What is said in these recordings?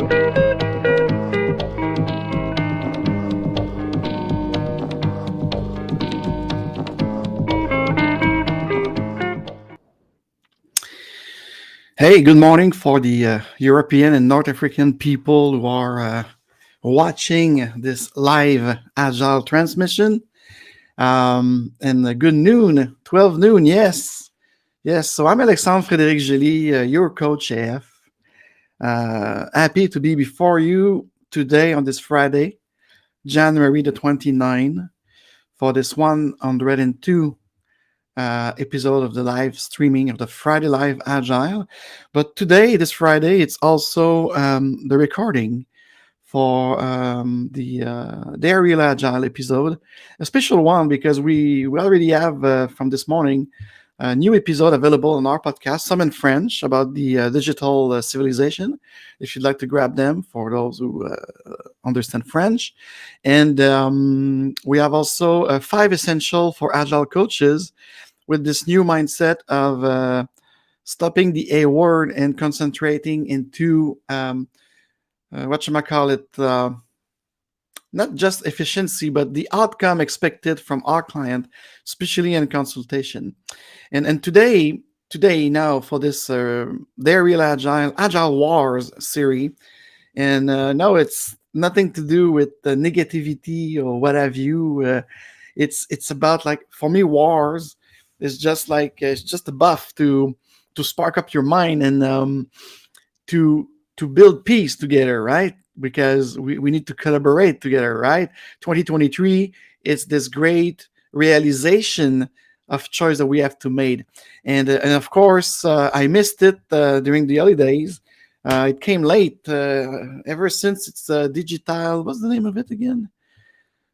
Hey, good morning for the European and North African people who are watching this live Agile transmission. And good noon, 12 noon, yes. Yes, so I'm Alexandre Frédéric Gély, your coach AF. Happy to be before you today on this Friday, January the 29th, for this 102 episode of the live streaming of the Friday Live Agile. But today, this Friday, it's also the recording for the Real Agile episode, a special one because we already have from this morning a new episode available on our podcast, some in French about the digital civilization, if you'd like to grab them for those who understand French. And we have also 5 essential for Agile coaches with this new mindset of stopping the A word and concentrating into not just efficiency, but the outcome expected from our client, especially in consultation. And today now for this They're Real Agile Wars series, and no, it's nothing to do with the negativity or what have you. It's about, like, for me, wars is just like it's just a buff to spark up your mind and to build peace together, right? Because we need to collaborate together, right? 2023, it's this great realization of choice that we have to make. And of course, I missed it during the holidays. It came late. Ever since it's digital, what's the name of it again?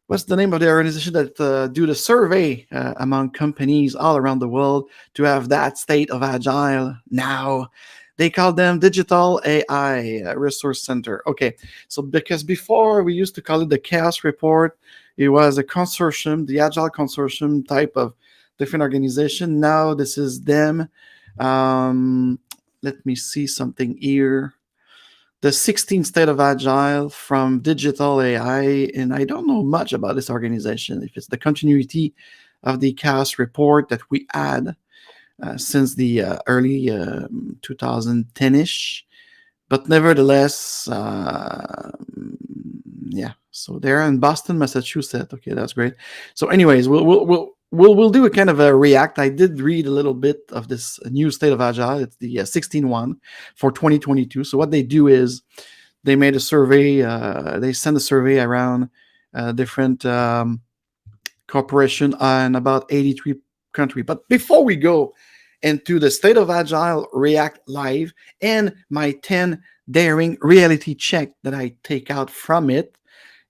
What's the name of the organization that do the survey among companies all around the world to have that state of agile now? They call them Digital AI Resource Center. Okay, so because before we used to call it the Chaos Report, it was a consortium, the Agile Consortium type of different organization. Now this is them. Let me see something here. The 16th State of Agile from Digital AI, and I don't know much about this organization, if it's the continuity of the Chaos Report that we had since the early 2010-ish. But nevertheless, yeah, so they're in Boston, Massachusetts. Okay, that's great. So anyways, we'll do a kind of a react. I did read a little bit of this new State of Agile. It's the 16 one for 2022. So what they do is they made a survey. They send a survey around different corporation in about 83 countries. But before we go into the State of Agile React Live and my 10 daring reality check that I take out from it,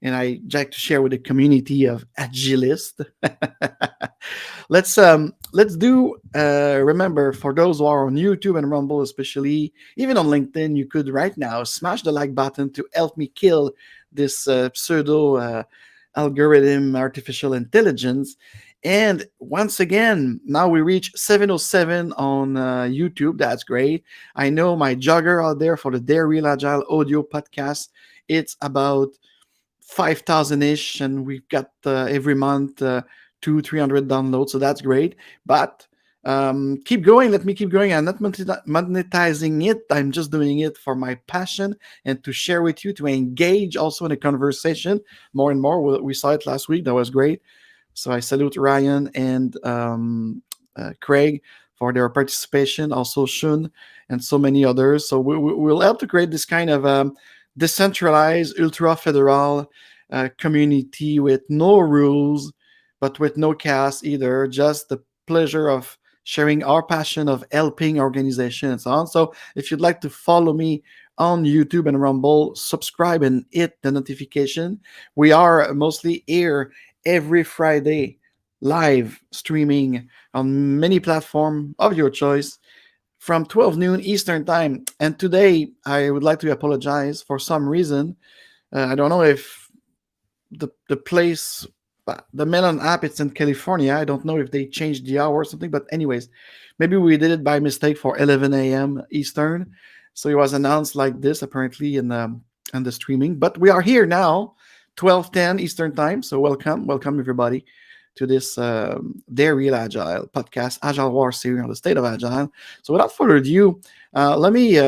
and I like to share with the community of Agilists. Let's do, remember, for those who are on YouTube and Rumble especially, even on LinkedIn, you could right now smash the like button to help me kill this pseudo algorithm artificial intelligence. And once again, now we reach 707 on YouTube. That's great. I know my jogger out there for the Dare Real Agile audio podcast, it's about 5,000-ish, and we've got every month 200-300 downloads, so that's great. But keep going. Let me keep going. I'm not monetizing it. I'm just doing it for my passion and to share with you, to engage also in a conversation more and more. We saw it last week. That was great. So I salute Ryan and Craig for their participation, also Shun and so many others. So we'll help to create this kind of decentralized, ultra-federal community with no rules, but with no chaos either, just the pleasure of sharing our passion of helping organizations and so on. So if you'd like to follow me on YouTube and Rumble, subscribe and hit the notification. We are mostly here every Friday, live streaming on many platforms of your choice from 12 noon Eastern time. And today, I would like to apologize for some reason. I don't know if the place, the Melon app, it's in California. I don't know if they changed the hour or something. But anyways, maybe we did it by mistake for 11 a.m. Eastern. So it was announced like this, apparently, in and the streaming. But we are here now, 12:10 Eastern Time. So welcome everybody to this Their Real Agile podcast, Agile War series on the State of Agile. So without further ado, let me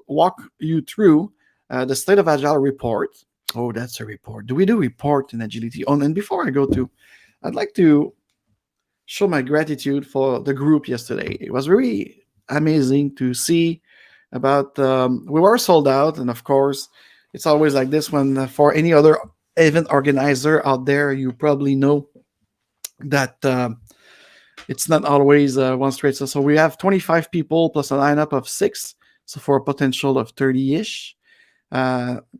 walk you through the State of Agile report. Oh, that's a report. Do we do report in agility? Oh, and before I go to, I'd like to show my gratitude for the group yesterday. It was very amazing to see about we were sold out, and of course it's always like this when for any other event organizer out there, you probably know that it's not always one straight. So we have 25 people plus a lineup of 6, so for a potential of 30ish,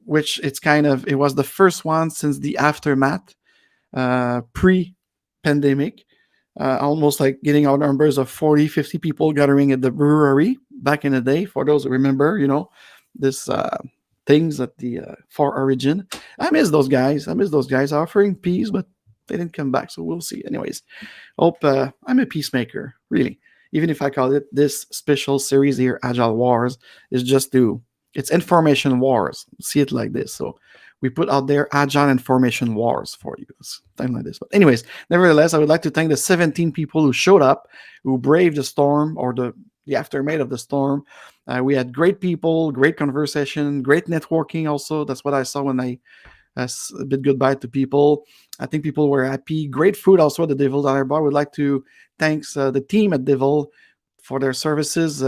which it's kind of, it was the first one since the aftermath, pre-pandemic, almost like getting our numbers of 40-50 people gathering at the brewery back in the day. For those who remember, this things at the Far Origin. I miss those guys. Offering peace, but they didn't come back, so we'll see. Anyways, hope I'm a peacemaker, really. Even if I call it this special series here, Agile Wars, is just it's information wars. See it like this. So we put out there Agile Information Wars for you. Time like this. But anyways, nevertheless, I would like to thank the 17 people who showed up, who braved the storm or the aftermath of the storm. We had great people, great conversation, great networking also. That's what I saw when I bid goodbye to people. I think people were happy. Great food also at the Devil Dollar Bar. Would like to thanks the team at Devil for their services.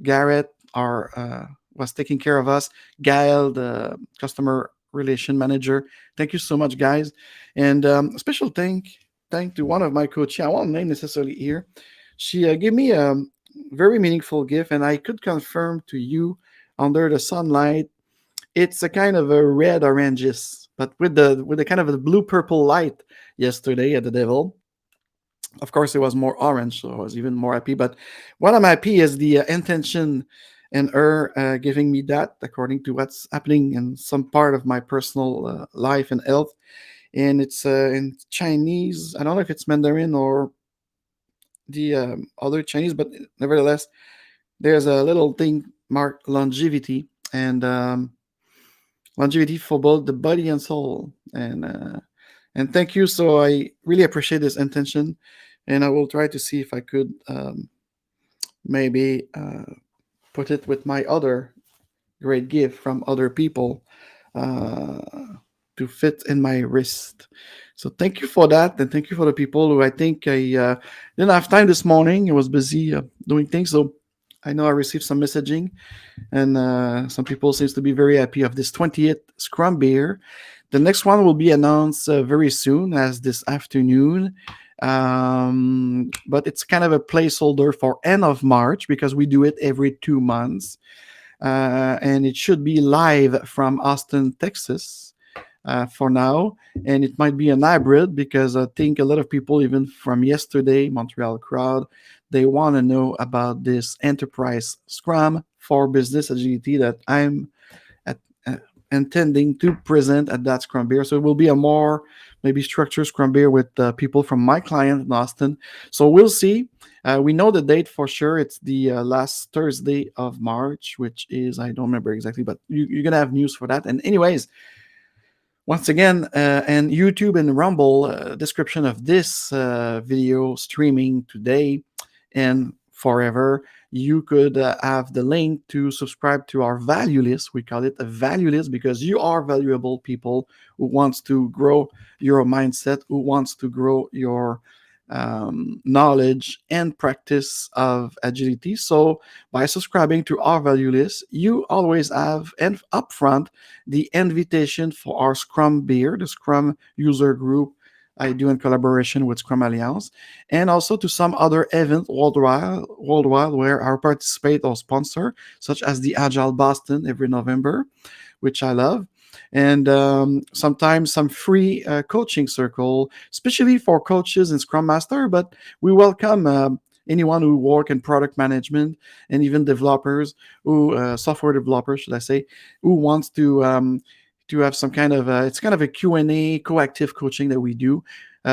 Garrett was taking care of us. Gail, the customer relation manager. Thank you so much, guys. And special thank to one of my coaches. I won't name necessarily here. She gave me a very meaningful gift, and I could confirm to you under the sunlight, it's a kind of a red oranges, but with the kind of a blue purple light yesterday at the Devil. Of course, it was more orange, so I was even more happy. But what I'm happy is the intention and her giving me that according to what's happening in some part of my personal life and health. And it's in Chinese. I don't know if it's Mandarin or the other Chinese, but nevertheless, there's a little thing marked longevity, and longevity for both the body and soul. And thank you. So I really appreciate this intention, and I will try to see if I could maybe put it with my other great gift from other people to fit in my wrist. So thank you for that, and thank you for the people who I think I didn't have time this morning. I was busy doing things, so I know I received some messaging, and some people seems to be very happy of this 20th Scrum beer. The next one will be announced very soon, as this afternoon. But it's kind of a placeholder for end of March because we do it every 2 months. And it should be live from Austin, Texas for now. And it might be an hybrid because I think a lot of people, even from yesterday, Montreal crowd, they want to know about this enterprise Scrum for business agility that I'm intending to present at that Scrum beer. So it will be a more maybe structured Scrum beer with people from my client in Austin. So we'll see. We know the date for sure. It's the last Thursday of March, which is, I don't remember exactly, but you're going to have news for that. And anyways, once again, and YouTube and Rumble description of this video streaming today and forever, you could have the link to subscribe to our value list. We call it a value list because you are valuable people who wants to grow your mindset, who wants to grow your knowledge and practice of agility. So by subscribing to our value list, you always have and upfront the invitation for our Scrum beer, the Scrum user group I do in collaboration with Scrum Alliance, and also to some other events worldwide where I participate or sponsor, such as the Agile Boston every November, which I love. And sometimes some free coaching circle, especially for coaches and Scrum Master, but we welcome anyone who work in product management and even developers who software developers, should I say, who wants to have some kind of it's kind of a Q&A coactive coaching that we do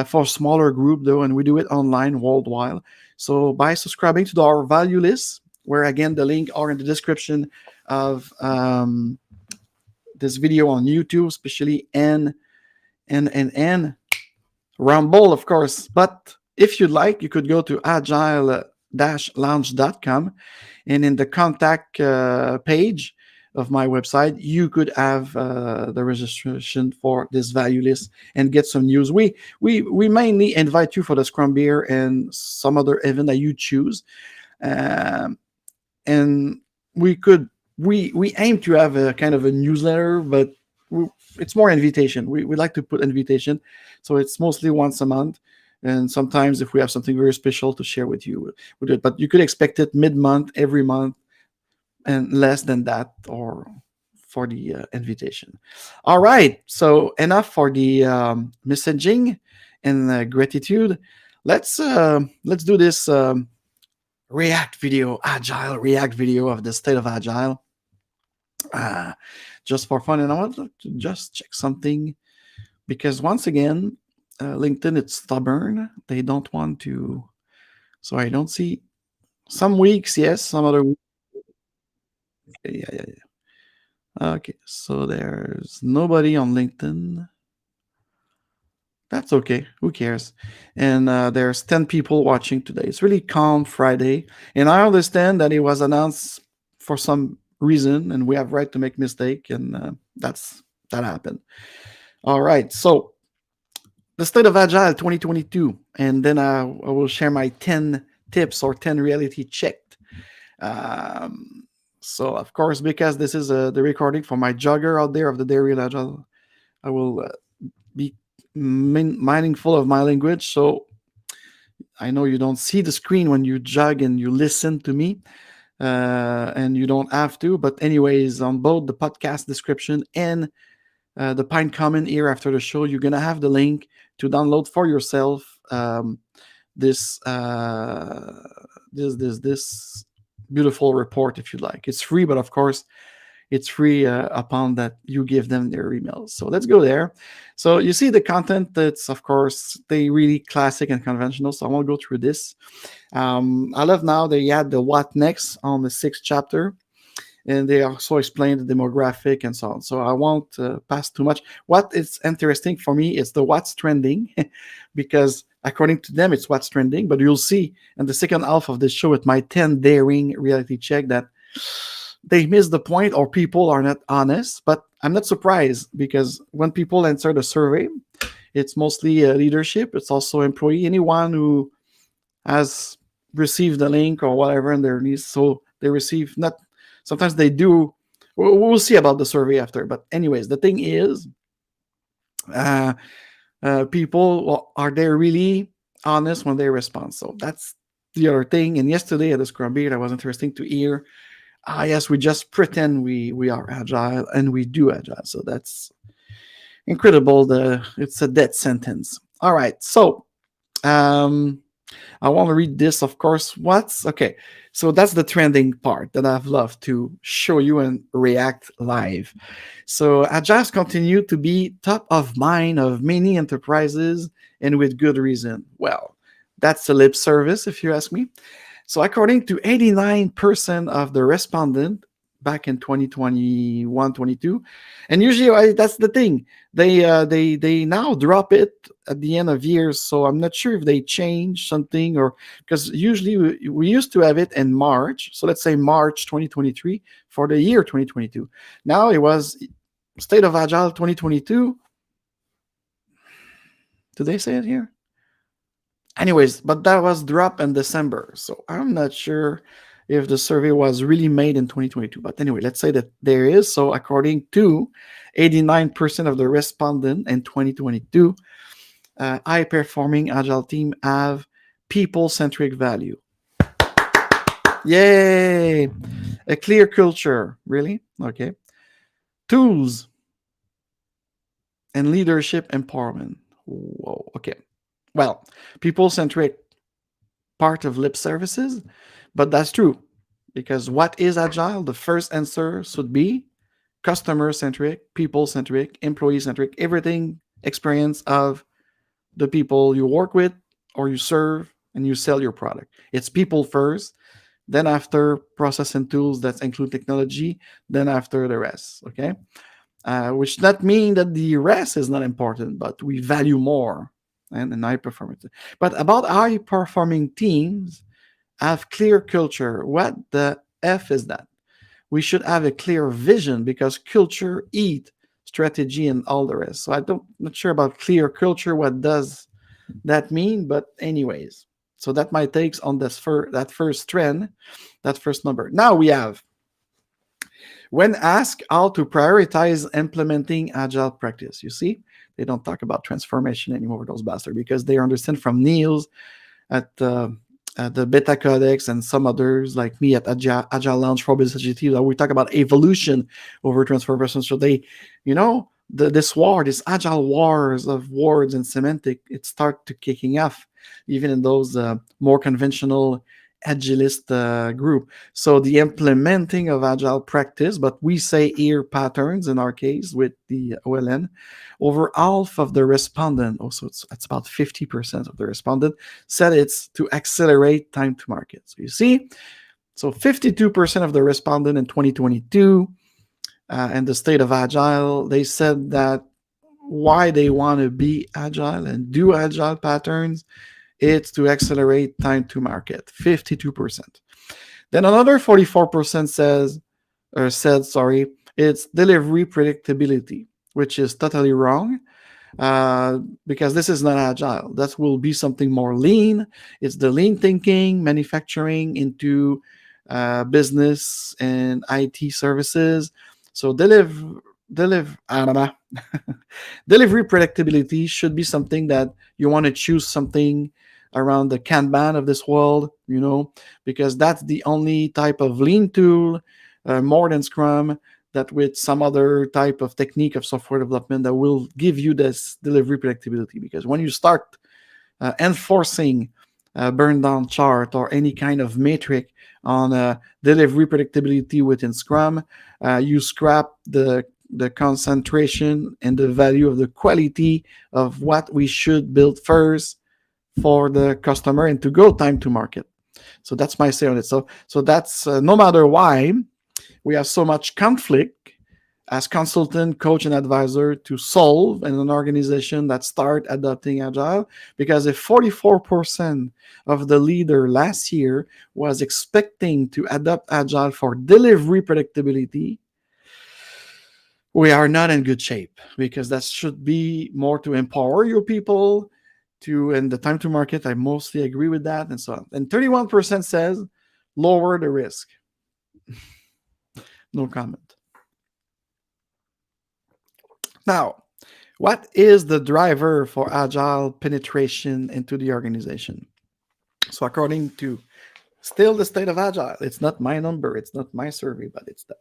for a smaller group though, and we do it online worldwide. So by subscribing to our value list, where again the link are in the description of this video on YouTube, especially, and Rumble, of course. But if you'd like, you could go to agile-lounge.com, and in the contact page of my website, you could have the registration for this value list and get some news. We mainly invite you for the Scrum Beer and some other event that you choose, um, and we aim to have a kind of a newsletter, but we, it's more invitation. We like to put invitation, so it's mostly once a month. And sometimes, if we have something very special to share with you, we do it. But you could expect it mid-month, every month, and less than that, or for the invitation. All right, so enough for the messaging and gratitude. Let's do this React video, Agile React video of the State of Agile, just for fun. And I want to just check something, because once again, LinkedIn, it's stubborn. They don't want to. So I don't see. Some weeks, yes. Some other weeks. Yeah. Okay, so there's nobody on LinkedIn. That's okay. Who cares? And there's 10 people watching today. It's really calm Friday. And I understand that it was announced for some reason, and we have right to make mistake, and that happened. All right. So the State of Agile 2022, and then I will share my 10 tips or 10 reality checked. So, of course, because this is the recording for my jogger out there of the Dairy Agile, I will be mindful of my language. So I know you don't see the screen when you jog and you listen to me, and you don't have to. But anyways, on both the podcast description and the Pine Common here after the show, you're gonna have the link to download for yourself this beautiful report if you'd like. It's free, but of course, it's free upon that you give them their emails. So let's go there. So you see the content that's, of course, they really classic and conventional. So I won't go through this. I love now they add the what next on the 6th chapter, and they also explain the demographic and so on. So I won't pass too much. What is interesting for me is the what's trending, because according to them, it's what's trending. But you'll see in the second half of this show with my 10 daring reality check that they miss the point, or people are not honest. But I'm not surprised, because when people answer the survey, it's mostly leadership. It's also employee, anyone who has received the link or whatever in their needs. So they receive not. Sometimes they do. We'll see about the survey after. But anyways, the thing is, people, well, are they really honest when they respond? So that's the other thing. And yesterday at the Scrum Beat, that was interesting to hear. Yes, we just pretend we are agile, and we do agile. So that's incredible. It's a death sentence. All right. So I want to read this, of course. Okay? So that's the trending part that I've loved to show you and react live. So Agile continue to be top of mind of many enterprises, and with good reason. Well, that's a lip service, if you ask me. So according to 89% of the respondent back in 2021-22, and usually that's the thing, they now drop it at the end of years. So I'm not sure if they change something, or because usually we used to have it in March. So let's say March 2023 for the year 2022. Now it was State of Agile 2022. Did they say it here? Anyways, but that was dropped in December. So I'm not sure if the survey was really made in 2022. But anyway, let's say that there is. So according to 89% of the respondent in 2022, high-performing Agile team have people-centric value. Yay! A clear culture. Really? Okay. Tools and leadership empowerment. Whoa. Okay. Well, people-centric, part of lip services, but that's true, because what is Agile? The first answer should be customer-centric, people-centric, employee-centric, everything experience of the people you work with or you serve and you sell your product. It's people first, then after process and tools that include technology, then after the rest, okay? which not mean that the rest is not important, but we value more and high performance. But about high performing teams have clear culture. What the F is that? We should have a clear vision because culture eat strategy and all the rest. So I don't not sure about clear culture. What does that mean? But anyways, so that my takes on that first trend, that first number. Now we have when asked how to prioritize implementing agile practice. You see, they don't talk about transformation anymore, those bastards, because they understand from Niels at the Beta Codex and some others like me at Agile Lounge for Business Agility, that we talk about evolution over transformation. So they, this agile wars of words and semantic, it start to kicking off, even in those more conventional agilist group. So the implementing of agile practice, but we say here patterns in our case with the OLN, over half of the respondent, also it's about 50% of the respondent said it's to accelerate time to market. So you see, so 52% of the respondent in 2022 and the State of Agile, they said that why they want to be agile and do agile patterns, it's to accelerate time to market, 52%. Then another 44% said, it's delivery predictability, which is totally wrong because this is not agile. That will be something more lean. It's the lean thinking, manufacturing into business and IT services. So delivery predictability should be something that you want to choose something around the Kanban of this world, because that's the only type of lean tool, more than Scrum, that with some other type of technique of software development that will give you this delivery predictability. Because when you start enforcing a burn down chart or any kind of metric on delivery predictability within Scrum, you scrap the concentration and the value of the quality of what we should build first for the customer and to go time to market. So that's my say on it. So that's no matter why we have so much conflict as consultant, coach, and advisor to solve in an organization that start adopting Agile, because if 44% of the leader last year was expecting to adopt Agile for delivery predictability, we are not in good shape, because that should be more to empower your people and the time to market. I mostly agree with that, and so on. And 31% says lower the risk. No comment. Now, what is the driver for agile penetration into the organization? So according to still the State of Agile, it's not my number, it's not my survey, but it's the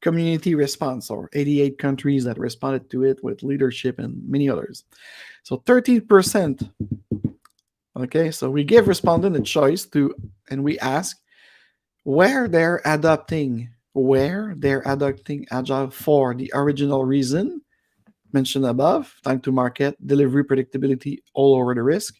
community response, or 88 countries that responded to it with leadership and many others. So 13%. Okay, so we give respondent a choice and we ask where they're adopting Agile for the original reason mentioned above, time to market, delivery predictability, all over the risk.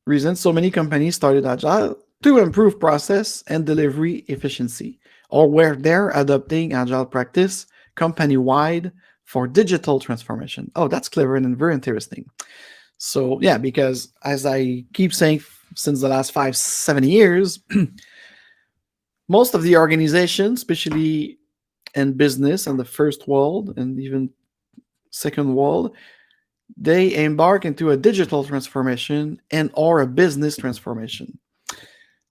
Reason so many companies started Agile to improve process and delivery efficiency, or where they're adopting Agile practice company-wide for digital transformation. Oh, that's clever and very interesting. So yeah, because as I keep saying since the last 5-7 years, most of the organizations, especially in business and the first world and even second world, they embark into a digital transformation and or a business transformation.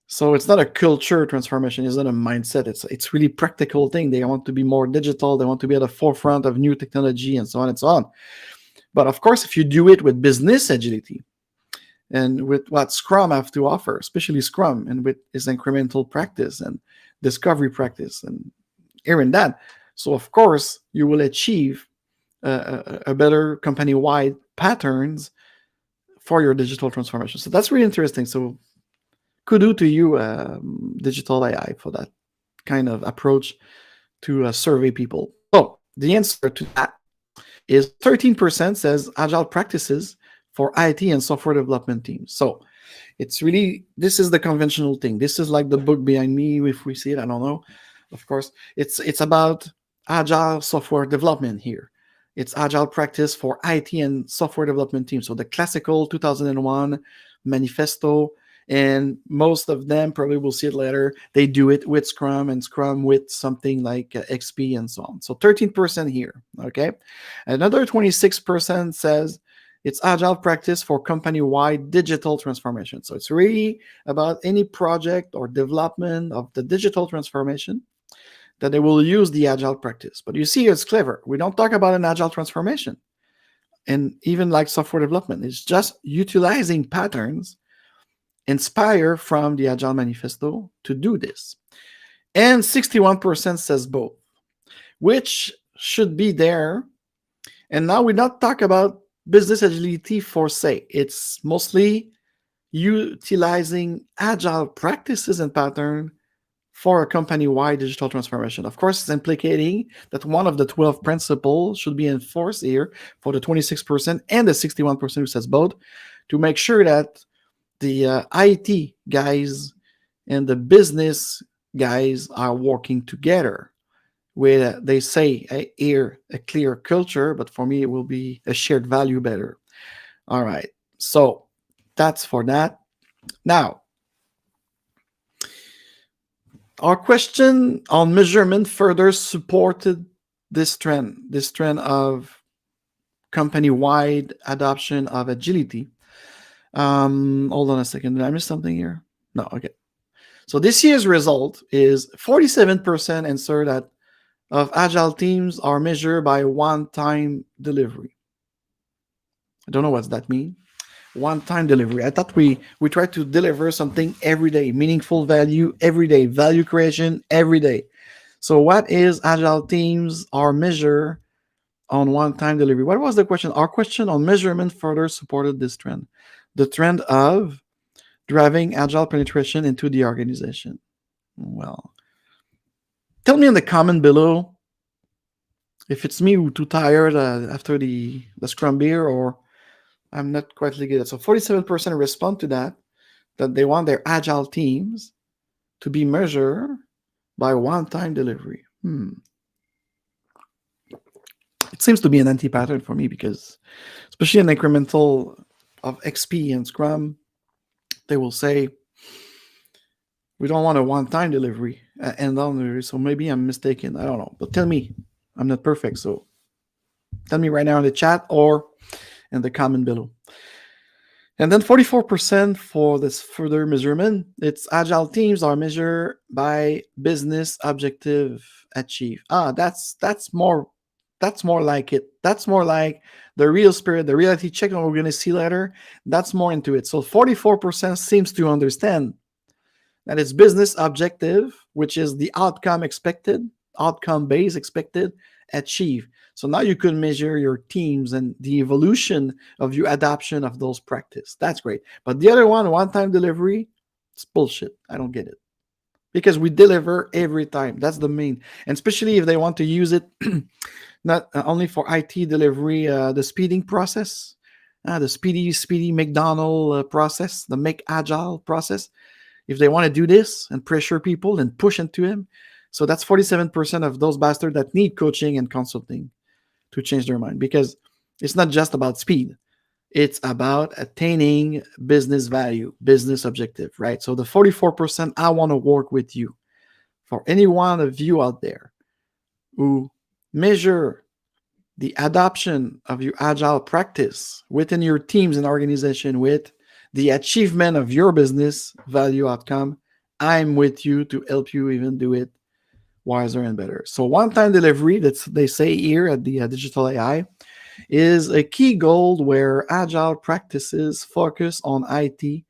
So it's not a culture transformation, it's not a mindset. It's really practical thing. They want to be more digital. They want to be at the forefront of new technology and so on and so on. But of course, if you do it with business agility and with what Scrum have to offer, especially Scrum, and with its incremental practice and discovery practice and hearing that, so of course you will achieve a better company-wide patterns for your digital transformation. So that's really interesting. So kudos to you, Digital AI, for that kind of approach to survey people. So the answer to that is 13% says agile practices for IT and software development teams. So it's really, this is the conventional thing. This is like the book behind me, if we see it, I don't know. of course. It's about agile software development here. It's agile practice for IT and software development teams. So the classical 2001 manifesto, and most of them probably will see it later. They do it with Scrum and Scrum with something like XP and so on. So 13% here. Okay, another 26% says it's agile practice for company-wide digital transformation. So it's really about any project or development of the digital transformation that they will use the agile practice. But you see, it's clever. We don't talk about an agile transformation. And even like software development, it's just utilizing patterns inspired from the Agile Manifesto to do this. And 61% says both, which should be there. And now we not talk about business agility for se. It's mostly utilizing agile practices and patterns for a company-wide digital transformation. Of course, it's implicating that one of the 12 principles should be enforced here for the 26% and the 61% who says both, to make sure that the IT guys and the business guys are working together with, they say here, a clear culture, but for me, it will be a shared value better. All right. So that's for that. Now, our question on measurement further supported this trend of company-wide adoption of agility. Hold on a second. Did I miss something here? No, okay. So this year's result is 47% answer that of agile teams are measured by one-time delivery. I don't know what that means. One-time delivery. I thought we try to deliver something every day, meaningful value every day, value creation every day. So what is agile teams are measured on one-time delivery? What was the question? Our question on measurement further supported this trend. The trend of driving agile penetration into the organization. Well, tell me in the comment below if it's me who too tired after the Scrum beer, or I'm not quite good. So 47% respond to that they want their agile teams to be measured by one-time delivery. It seems to be an anti-pattern for me, because especially in incremental of XP and Scrum, they will say, we don't want a one-time delivery and on delivery. So maybe I'm mistaken. I don't know. But tell me. I'm not perfect. So tell me right now in the chat or in the comment below. And then 44% for this further measurement, it's agile teams are measured by business objective achieved. That's more like it. That's more like the real spirit, the reality check that we're going to see later. That's more into it. So 44% seems to understand that it's business objective, which is the outcome expected, outcome based expected, achieve. So now you can measure your teams and the evolution of your adoption of those practice. That's great. But the other one-time delivery, it's bullshit. I don't get it. Because we deliver every time. That's the main. And especially if they want to use it not only for IT delivery, the speeding process, the speedy McDonald process, the make agile process. If they want to do this and pressure people and push into him, so that's 47% of those bastards that need coaching and consulting to change their mind, because it's not just about speed. It's about attaining business value, business objective, right? So the 44%, I want to work with you. For any one of you out there who measure the adoption of your agile practice within your teams and organization with the achievement of your business value outcome, I'm with you to help you even do it wiser and better. So one-time delivery, that's they say here at the Digital AI, is a key goal where agile practices focus on IT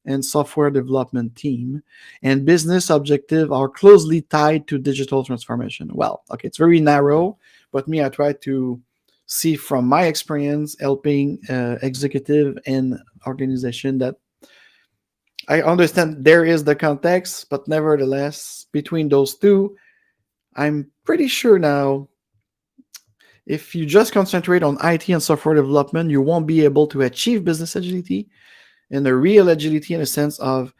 and software development team, and business objectives are closely tied to digital transformation. Well, okay, it's very narrow, but me, I try to see from my experience helping executive and organization that I understand there is the context, but nevertheless, between those two, I'm pretty sure now, if you just concentrate on IT and software development, you won't be able to achieve business agility and the real agility in a sense of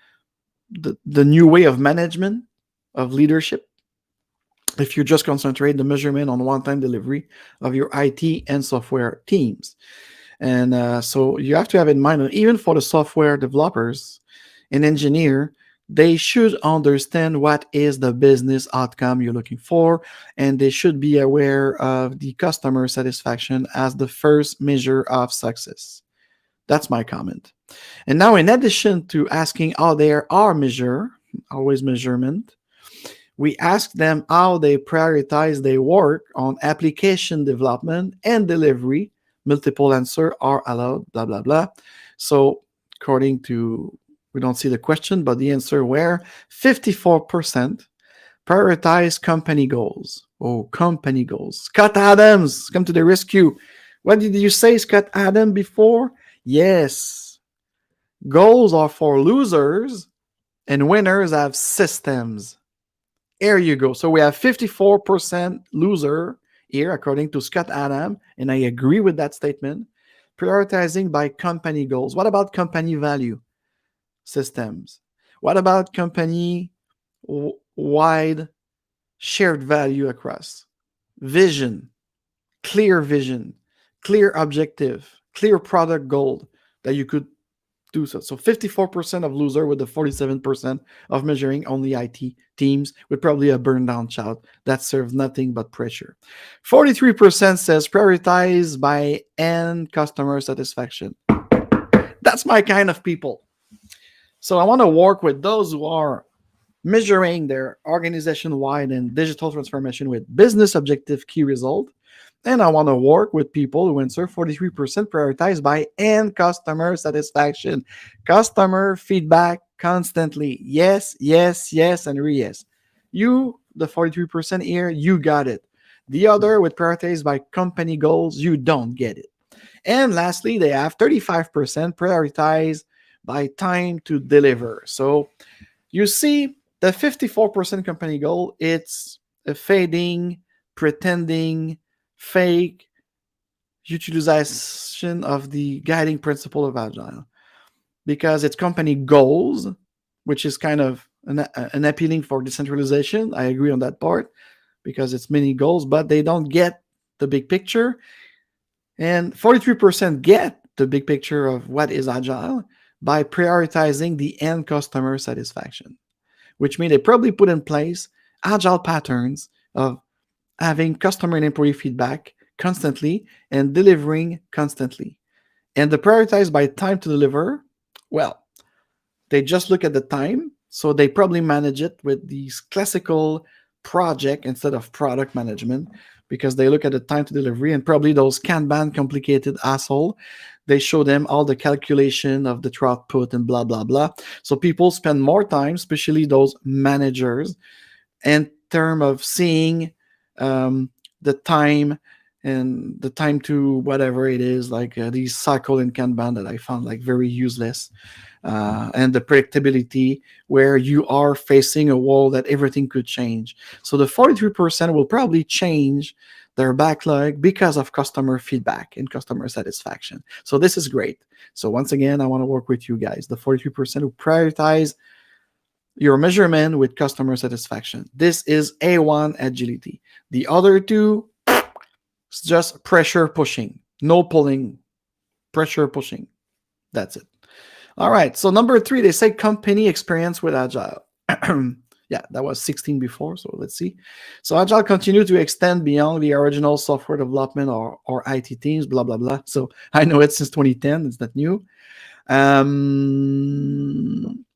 the new way of management, of leadership. if you just concentrate the measurement on one-time delivery of your IT and software teams. And so you have to have in mind that even for the software developers and engineer, they should understand what is the business outcome you're looking for, and they should be aware of the customer satisfaction as the first measure of success. That's my comment. And now, in addition to asking how they are measured, always measurement, we ask them how they prioritize their work on application development and delivery. Multiple answers are allowed, blah, blah, blah. So, according to, we don't see the question, but the answer were 54% prioritize company goals. Oh, company goals. Scott Adams, come to the rescue. What did you say, Scott Adams, before? Yes. Goals are for losers, and winners have systems. Here you go. So we have 54% loser here, according to Scott Adam, and I agree with that statement. Prioritizing by company goals. What about company value systems? What about company wide shared value across? Vision, clear objective, clear product goal that you could do so. So 54% of loser with the 47% of measuring only IT teams with probably a burn down child that serves nothing but pressure. 43% says prioritize by end customer satisfaction. That's my kind of people. So I want to work with those who are measuring their organization-wide and digital transformation with business objective key result. And I want to work with people who answer 43% prioritized by end customer satisfaction. Customer feedback constantly. Yes, yes, yes, and yes. You, the 43% here, you got it. The other with prioritized by company goals, you don't get it. And lastly, they have 35% prioritized by time to deliver. So you see, the 54% company goal, it's a fading, pretending, fake utilization of the guiding principle of Agile. Because it's company goals, which is kind of an appealing for decentralization. I agree on that part, because it's many goals, but they don't get the big picture. And 43% get the big picture of what is Agile by prioritizing the end customer satisfaction, which means they probably put in place Agile patterns of having customer and employee feedback constantly and delivering constantly. And the prioritize by time to deliver, well, they just look at the time, so they probably manage it with these classical project instead of product management, because they look at the time to delivery, and probably those Kanban complicated asshole, they show them all the calculation of the throughput and blah, blah, blah. So people spend more time, especially those managers, in terms of seeing the time and the time to whatever it is, like these cycle in Kanban that I found like very useless. And the predictability where you are facing a wall that everything could change. So the 43% will probably change their backlog because of customer feedback and customer satisfaction. So this is great. So once again, I want to work with you guys, the 43% who prioritize your measurement with customer satisfaction. This is A1 agility. The other two, it's just pressure pushing, no pulling, pressure pushing. That's it. All right. So number 3, they say company experience with Agile. Yeah, that was 16 before. So let's see. So Agile continue to extend beyond the original software development or IT teams, blah, blah, blah. So I know it since 2010. It's not new.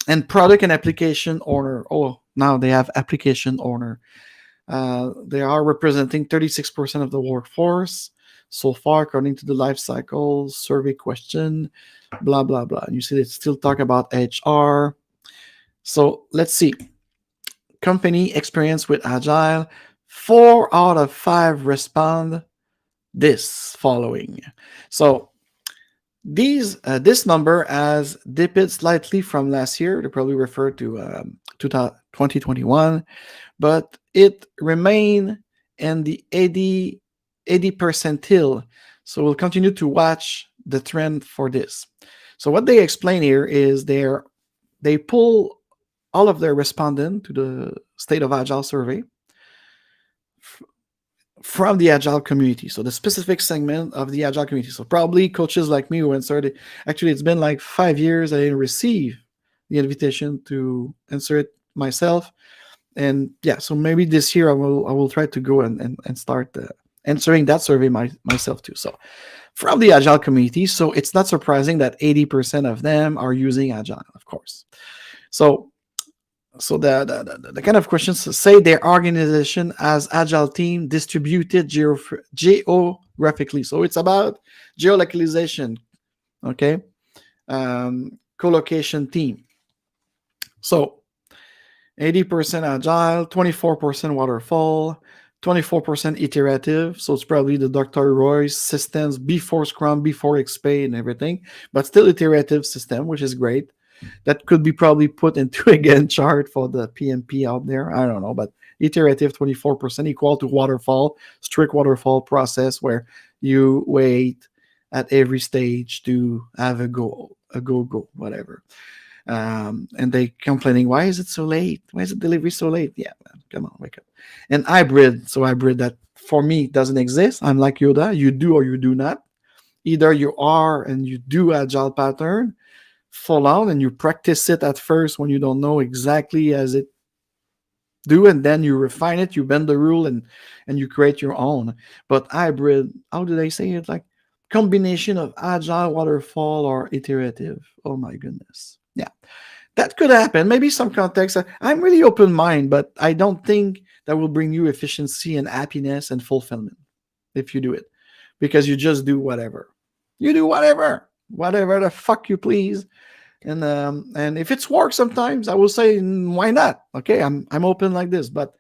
And product and application owner. Oh, now they have application owner. They are representing 36% of the workforce so far, according to the life cycle survey question, blah, blah, blah. And you see they still talk about HR. So let's see. Company experience with Agile. 4 out of 5 respond this following. So this number has dipped slightly from last year. They probably refer to 2021, but it remained in the 80 percentile. So we'll continue to watch the trend for this. So what they explain here is they pull all of their respondents to the State of Agile survey. from the Agile community. So the specific segment of the Agile community. So probably coaches like me who answered. Actually, it's been like 5 years I didn't receive the invitation to answer it myself. And yeah, so maybe this year I will try to go and start answering that survey myself too. So from the Agile community, so it's not surprising that 80% of them are using Agile, of course. So the kind of questions say their organization as Agile team distributed geographically. So it's about geolocalization, okay? Co-location team. So 80% Agile, 24% waterfall, 24% iterative. So it's probably the Dr. Roy's systems before Scrum, before XP and everything, but still iterative system, which is great. That could be probably put into a Gantt chart for the PMP out there. I don't know, but iterative 24% equal to waterfall, strict waterfall process where you wait at every stage to have a go, whatever. And they complaining, why is it so late? Why is the delivery so late? Yeah, man, come on, wake up. And hybrid, so hybrid that for me doesn't exist. I'm like Yoda, you do or you do not. Either you are and you do agile pattern full on and you practice it at first when you don't know exactly as it do, and then you refine it, you bend the rule and you create your own. But hybrid, how do they say it? Like combination of agile, waterfall, or iterative. Oh my goodness. Yeah, that could happen. Maybe some context. I'm really open mind, but I don't think that will bring you efficiency and happiness and fulfillment if you do it, because you just do whatever. You do whatever the fuck you please. And if it's work sometimes, I will say why not? Okay, I'm open like this, but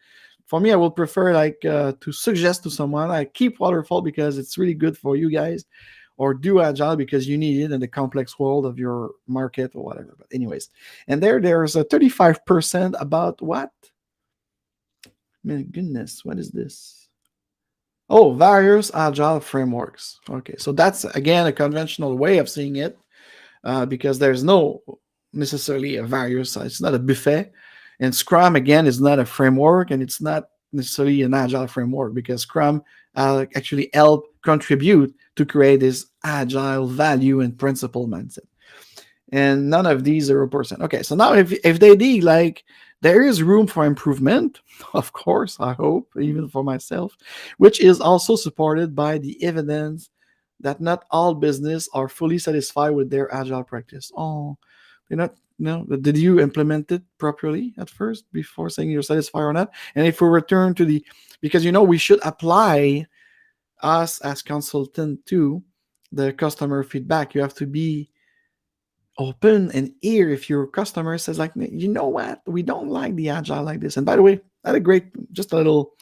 for me, I will prefer like to suggest to someone like keep waterfall because it's really good for you guys, or do agile because you need it in the complex world of your market or whatever. But anyways, and there's a 35% about what? My goodness, what is this? Oh, various agile frameworks. Okay, so that's again a conventional way of seeing it. Because there's no necessarily a various, it's not a buffet. And Scrum, again, is not a framework, and it's not necessarily an agile framework because Scrum actually help contribute to create this agile value and principle mindset. And none of these 0%. Okay, so now if they did, like, there is room for improvement, of course, I hope, even for myself, which is also supported by the evidence that not all business are fully satisfied with their agile practice. Oh, they're not. No, did you implement it properly at first before saying you're satisfied or not? And if we return to because we should apply us as consultant to the customer feedback. You have to be open and hear if your customer says like, you know what, we don't like the agile like this. And by the way, I had a great, just a little,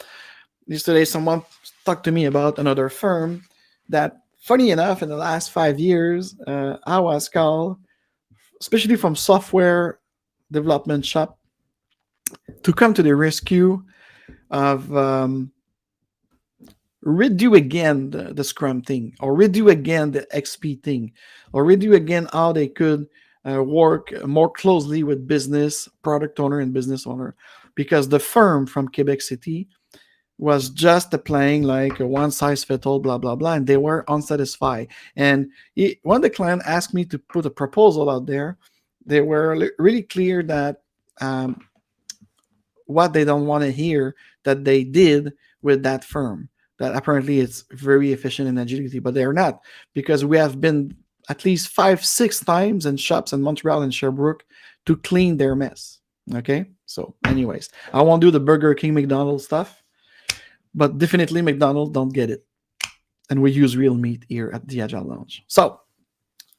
yesterday someone talked to me about another firm that, funny enough, in the last 5 years, I was called, especially from software development shop, to come to the rescue of redo again the Scrum thing, or redo again the XP thing, or redo again how they could work more closely with business, product owner and business owner, because the firm from Quebec City was just applying like a one size fit all, blah, blah, blah, and they were unsatisfied. And when the client asked me to put a proposal out there, they were really clear that what they don't want to hear that they did with that firm, that apparently it's very efficient in agility, but they're not, because we have been at least 5-6 times in shops in Montreal and Sherbrooke to clean their mess. Okay, so anyways, I won't do the Burger King, McDonald's stuff, but definitely McDonald's don't get it, and we use real meat here at the Agile Lounge. So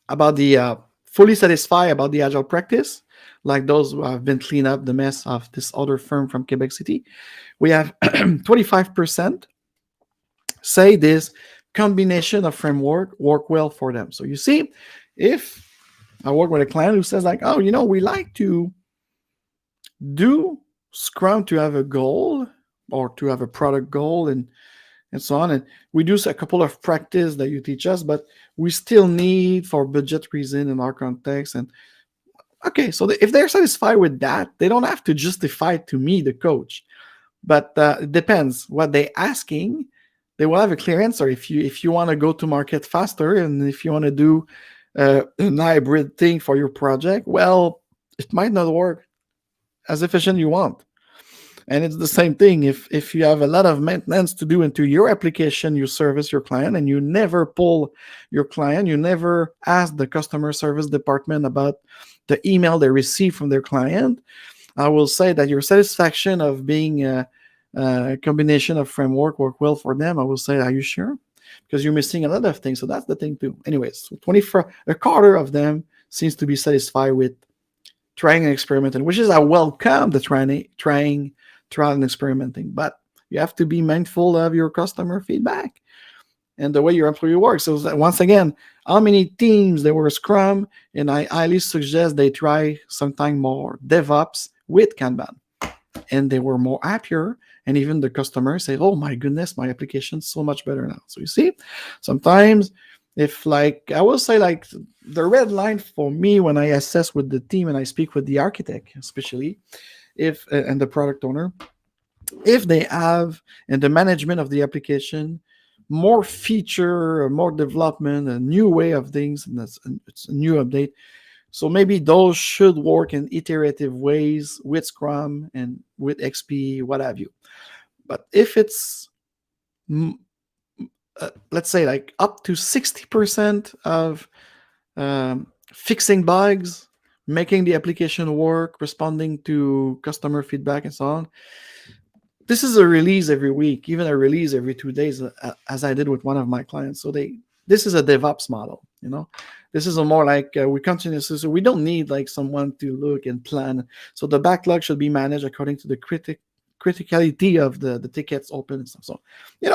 about the fully satisfied about the agile practice, like those who have been cleaned up the mess of this other firm from Quebec City, we have 25% say this combination of framework work well for them. So you see, if I work with a client who says like, oh, we like to do Scrum to have a goal or to have a product goal and so on, and we do a couple of practice that you teach us, but we still need for budget reason in our context. And okay, so if they're satisfied with that, they don't have to justify to me, the coach. But it depends what they're asking. they will have a clear answer. If you want to go to market faster, and if you want to do an hybrid thing for your project, well, it might not work as efficient you want. And it's the same thing if you have a lot of maintenance to do into your application, you service your client, and you never pull your client, you never ask the customer service department about the email they receive from their client. I will say that your satisfaction of being a combination of framework work well for them. I will say, are you sure? Because you're missing a lot of things. So that's the thing too. Anyways, so 24, a quarter of them seems to be satisfied with trying and experimenting, which is I welcome the trying, trial and experimenting. But you have to be mindful of your customer feedback and the way your employee works. So once again, how many teams they were Scrum, and I highly suggest they try sometime more DevOps with Kanban, and they were more happier. And even the customer say, "Oh my goodness, my application's so much better now." So you see, sometimes if like I will say like the red line for me when I assess with the team and I speak with the architect, especially if and the product owner, if they have in the management of the application more feature, more development, a new way of things, and it's a new update. So maybe those should work in iterative ways with Scrum and with XP, what have you. But if it's, let's say, like up to 60% of fixing bugs, making the application work, responding to customer feedback, and so on, this is a release every week, even a release every 2 days, as I did with one of my clients. So this is a DevOps model, This is a more like we continuously, so we don't need like someone to look and plan. So the backlog should be managed according to the criticality of the tickets open and stuff. So,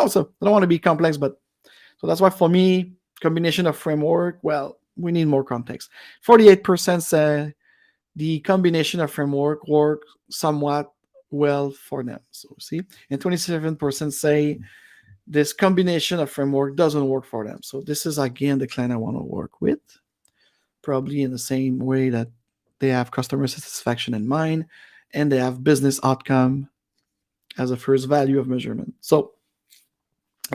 so I don't want to be complex, but so that's why for me, combination of framework, well, we need more context. 48% say the combination of framework work somewhat well for them. So see, and 27% say this combination of framework doesn't work for them. So this is again the client I want to work with, probably in the same way that they have customer satisfaction in mind and they have business outcome as a first value of measurement. So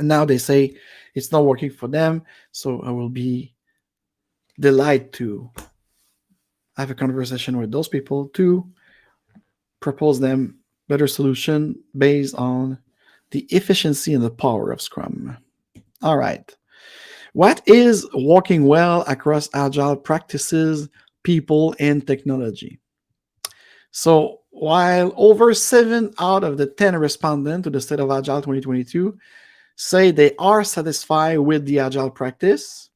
now they say it's not working for them. So I will be delighted to have a conversation with those people to propose them better solution based on the efficiency and the power of Scrum. All right. What is working well across Agile practices, people, and technology? So while over 7 out of the 10 respondents to the State of Agile 2022 say they are satisfied with the Agile practice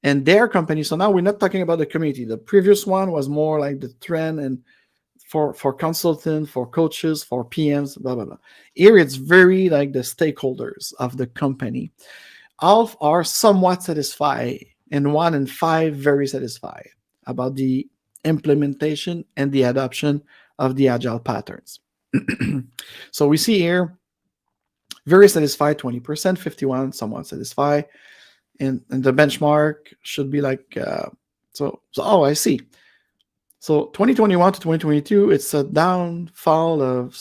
and their company. So now we're not talking about the community. The previous one was more like the trend and for consultants, for coaches, for PMs, blah, blah, blah. Here it's very like the stakeholders of the company. Half are somewhat satisfied and 1 in 5 very satisfied about the implementation and the adoption of the Agile patterns. So we see here, very satisfied, 20%, 51, somewhat satisfied. And the benchmark should be like, oh, I see. So 2021 to 2022, it's a downfall of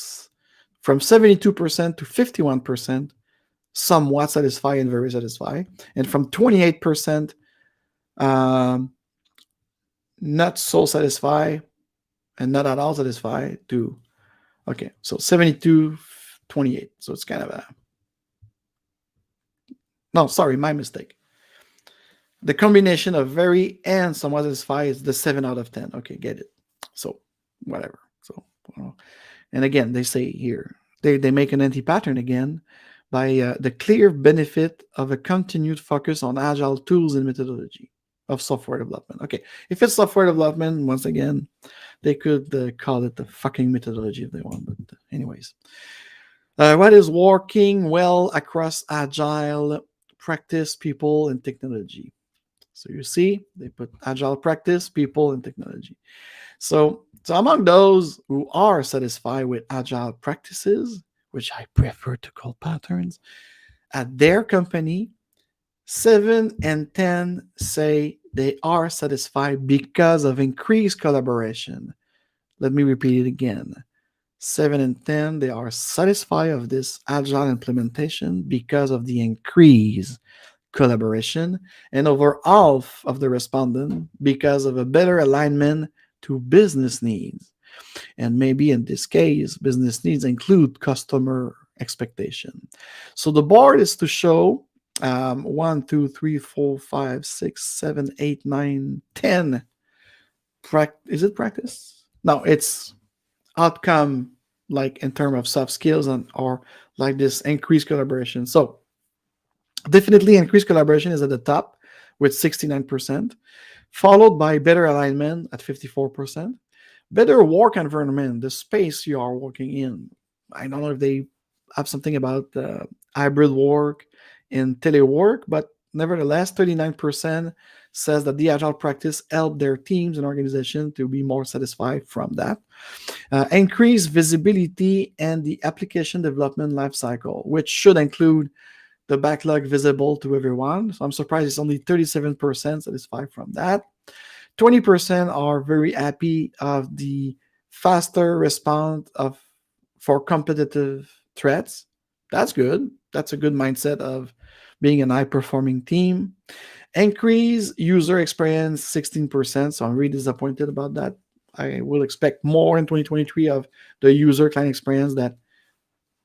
from 72% to 51%, somewhat satisfied and very satisfied. And from 28%, not so satisfied and not at all satisfied to, okay, so 72, 28. So it's kind of no, sorry, my mistake. The combination of very and somewhat satisfied is the 7 out of 10. Okay, get it. So whatever. So, and again, they say here, they make an anti-pattern again by the clear benefit of a continued focus on Agile tools and methodology of software development. Okay, if it's software development, once again, they could call it the fucking methodology if they want. But anyways, what is working well across Agile practice, people, and technology? So you see, they put Agile practice, people, and technology. So among those who are satisfied with Agile practices, which I prefer to call patterns, at their company, 7 and 10 say they are satisfied because of increased collaboration. Let me repeat it again. 7 and 10, they are satisfied of this agile implementation because of the increased collaboration, and over half of the respondents because of a better alignment to business needs. And maybe in this case, business needs include customer expectation. So the board is to show 1, 2, 3, 4, 5, 6, 7, 8, 9, 10. Is it practice? No, it's outcome, like in terms of soft skills and or like this increased collaboration. So definitely increased collaboration is at the top with 69%, followed by better alignment at 54%, better work environment, the space you are working in. I don't know if they have something about hybrid work and telework, but nevertheless, 39% says that the agile practice helped their teams and organization to be more satisfied from that. Increase visibility and the application development lifecycle, which should include the backlog visible to everyone. So I'm surprised it's only 37% satisfied from that. 20% are very happy of the faster response of for competitive threats. That's good. That's a good mindset of being an high performing team. Increase user experience 16%. So I'm really disappointed about that. I will expect more in 2023 of the user client experience that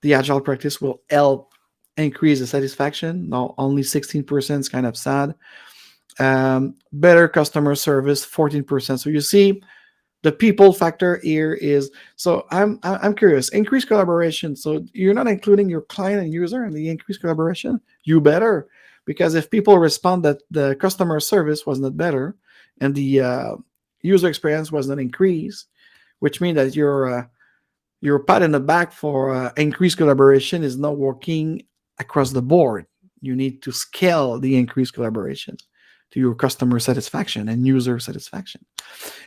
the agile practice will help increase the satisfaction. Now only 16% is kind of sad. Better customer service 14%. So you see the people factor here is, so I'm curious, increased collaboration. So you're not including your client and user in the increased collaboration. You better, because if people respond that the customer service was not better and the user experience was not increased, which means that your pat in the back for increased collaboration is not working across the board. You need to scale the increased collaboration to your customer satisfaction and user satisfaction.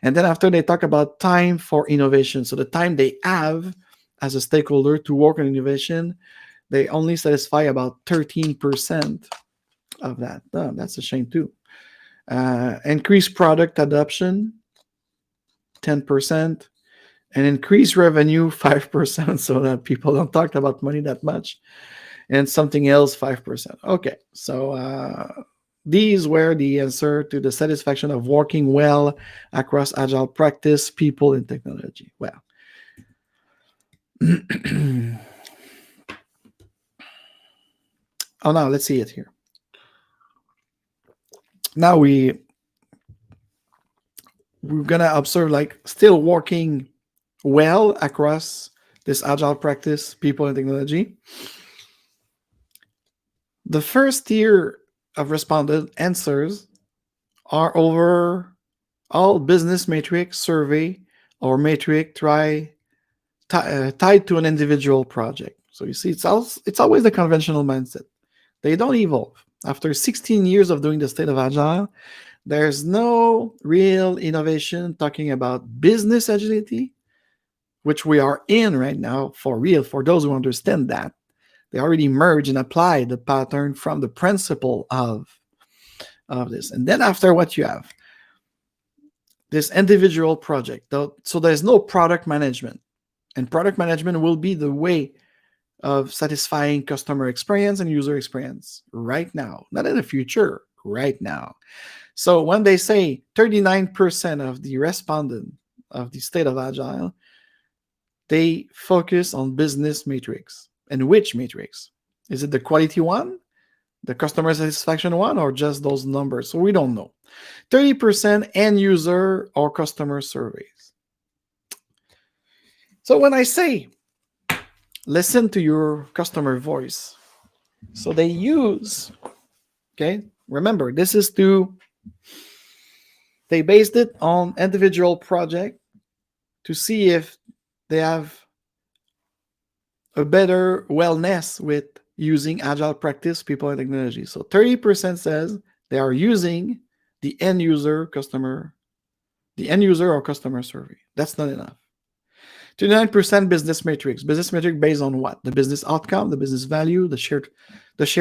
And then after they talk about time for innovation. So the time they have as a stakeholder to work on innovation, they only satisfy about 13% of that. Oh, that's a shame too. Increased product adoption, 10%. And increase revenue 5%, so that people don't talk about money that much, and something else 5%. Okay, so these were the answer to the satisfaction of working well across agile practice, people, and technology. Well, oh, now let's see it here. Now we're gonna observe like still working well across this agile practice, people, and technology. The first tier of responded answers are over all business metric survey or metric tied to an individual project. So you see, it's always the conventional mindset. They don't evolve. After 16 years of doing the State of Agile, there's no real innovation talking about business agility, which we are in right now for real, for those who understand that. They already merge and apply the pattern from the principle of this. And then after what you have, this individual project. So there's no product management. And product management will be the way of satisfying customer experience and user experience right now, not in the future, right now. So when they say 39% of the respondent of the State of Agile, they focus on business metrics. And which metrics? Is it the quality one, the customer satisfaction one, or just those numbers? So we don't know. 30% end user or customer surveys. So when I say listen to your customer voice, so they use, okay, remember, they based it on individual project to see if they have a better wellness with using agile practice, people, and technology. So 30% says they are using the end user or customer survey. That's not enough. 29% business metrics. Business metric based on what? The business outcome, the business value, the shared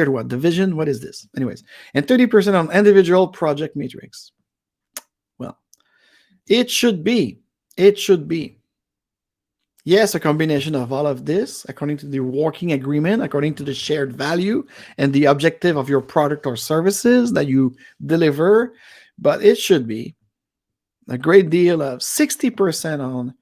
what? The vision. What is this? Anyways, and 30% on individual project metrics. Well, it should be Yes, a combination of all of this, according to the working agreement, according to the shared value and the objective of your product or services that you deliver. But it should be a great deal of 60% on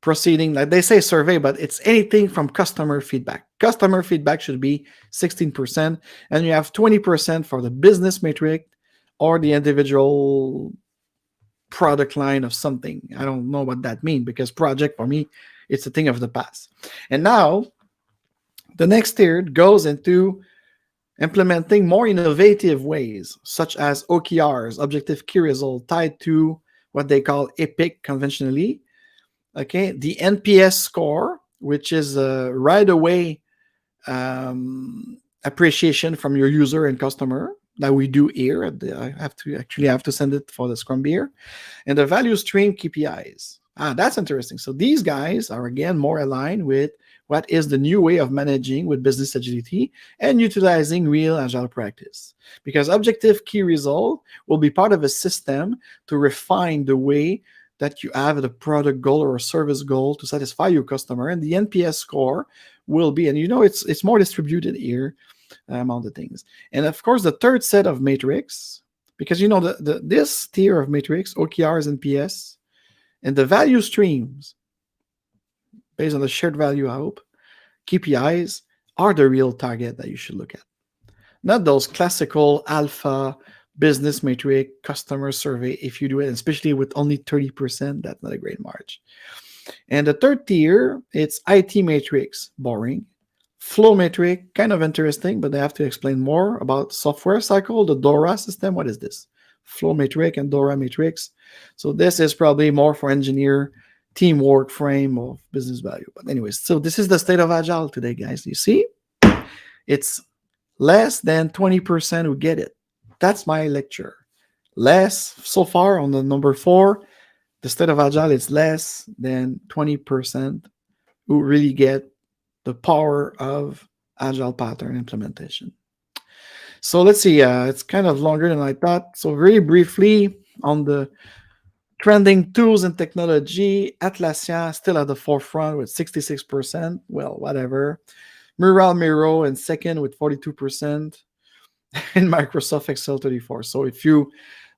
proceeding, like they say survey, but it's anything from customer feedback. Customer feedback should be 16%, and you have 20% for the business metric or the individual product line of something. I don't know what that means because project for me, it's a thing of the past. And now the next tier goes into implementing more innovative ways, such as OKRs, objective key result, tied to what they call EPIC conventionally. Okay, the NPS score, which is right away appreciation from your user and customer that we do here. I have to send it for the Scrum beer, and the value stream KPIs. That's interesting. So these guys are again more aligned with what is the new way of managing with business agility and utilizing real agile practice. Because objective key result will be part of a system to refine the way that you have the product goal or a service goal to satisfy your customer, and the NPS score will be, and it's more distributed here among the things. And of course, the third set of matrix, because this tier of matrix, OKRs and PS, and the value streams based on the shared value, I hope, KPIs are the real target that you should look at. Not those classical alpha business metric customer survey. If you do it, especially with only 30%, that's not a great margin. And the third tier, it's IT matrix, boring. Flow metric, kind of interesting, but they have to explain more about software cycle, the DORA system. What is this? Flow metric and DORA matrix. So this is probably more for engineer teamwork frame of business value. But anyways, so this is the state of Agile today, guys. You see, it's less than 20% who get it. That's my lecture. Less so far on the number 4, the state of Agile is less than 20% who really get the power of Agile pattern implementation. So let's see. It's kind of longer than I thought. So very briefly on the trending tools and technology, Atlassian still at the forefront with 66%. Well, whatever. Mural Miro in second with 42%. And Microsoft Excel 34. So if you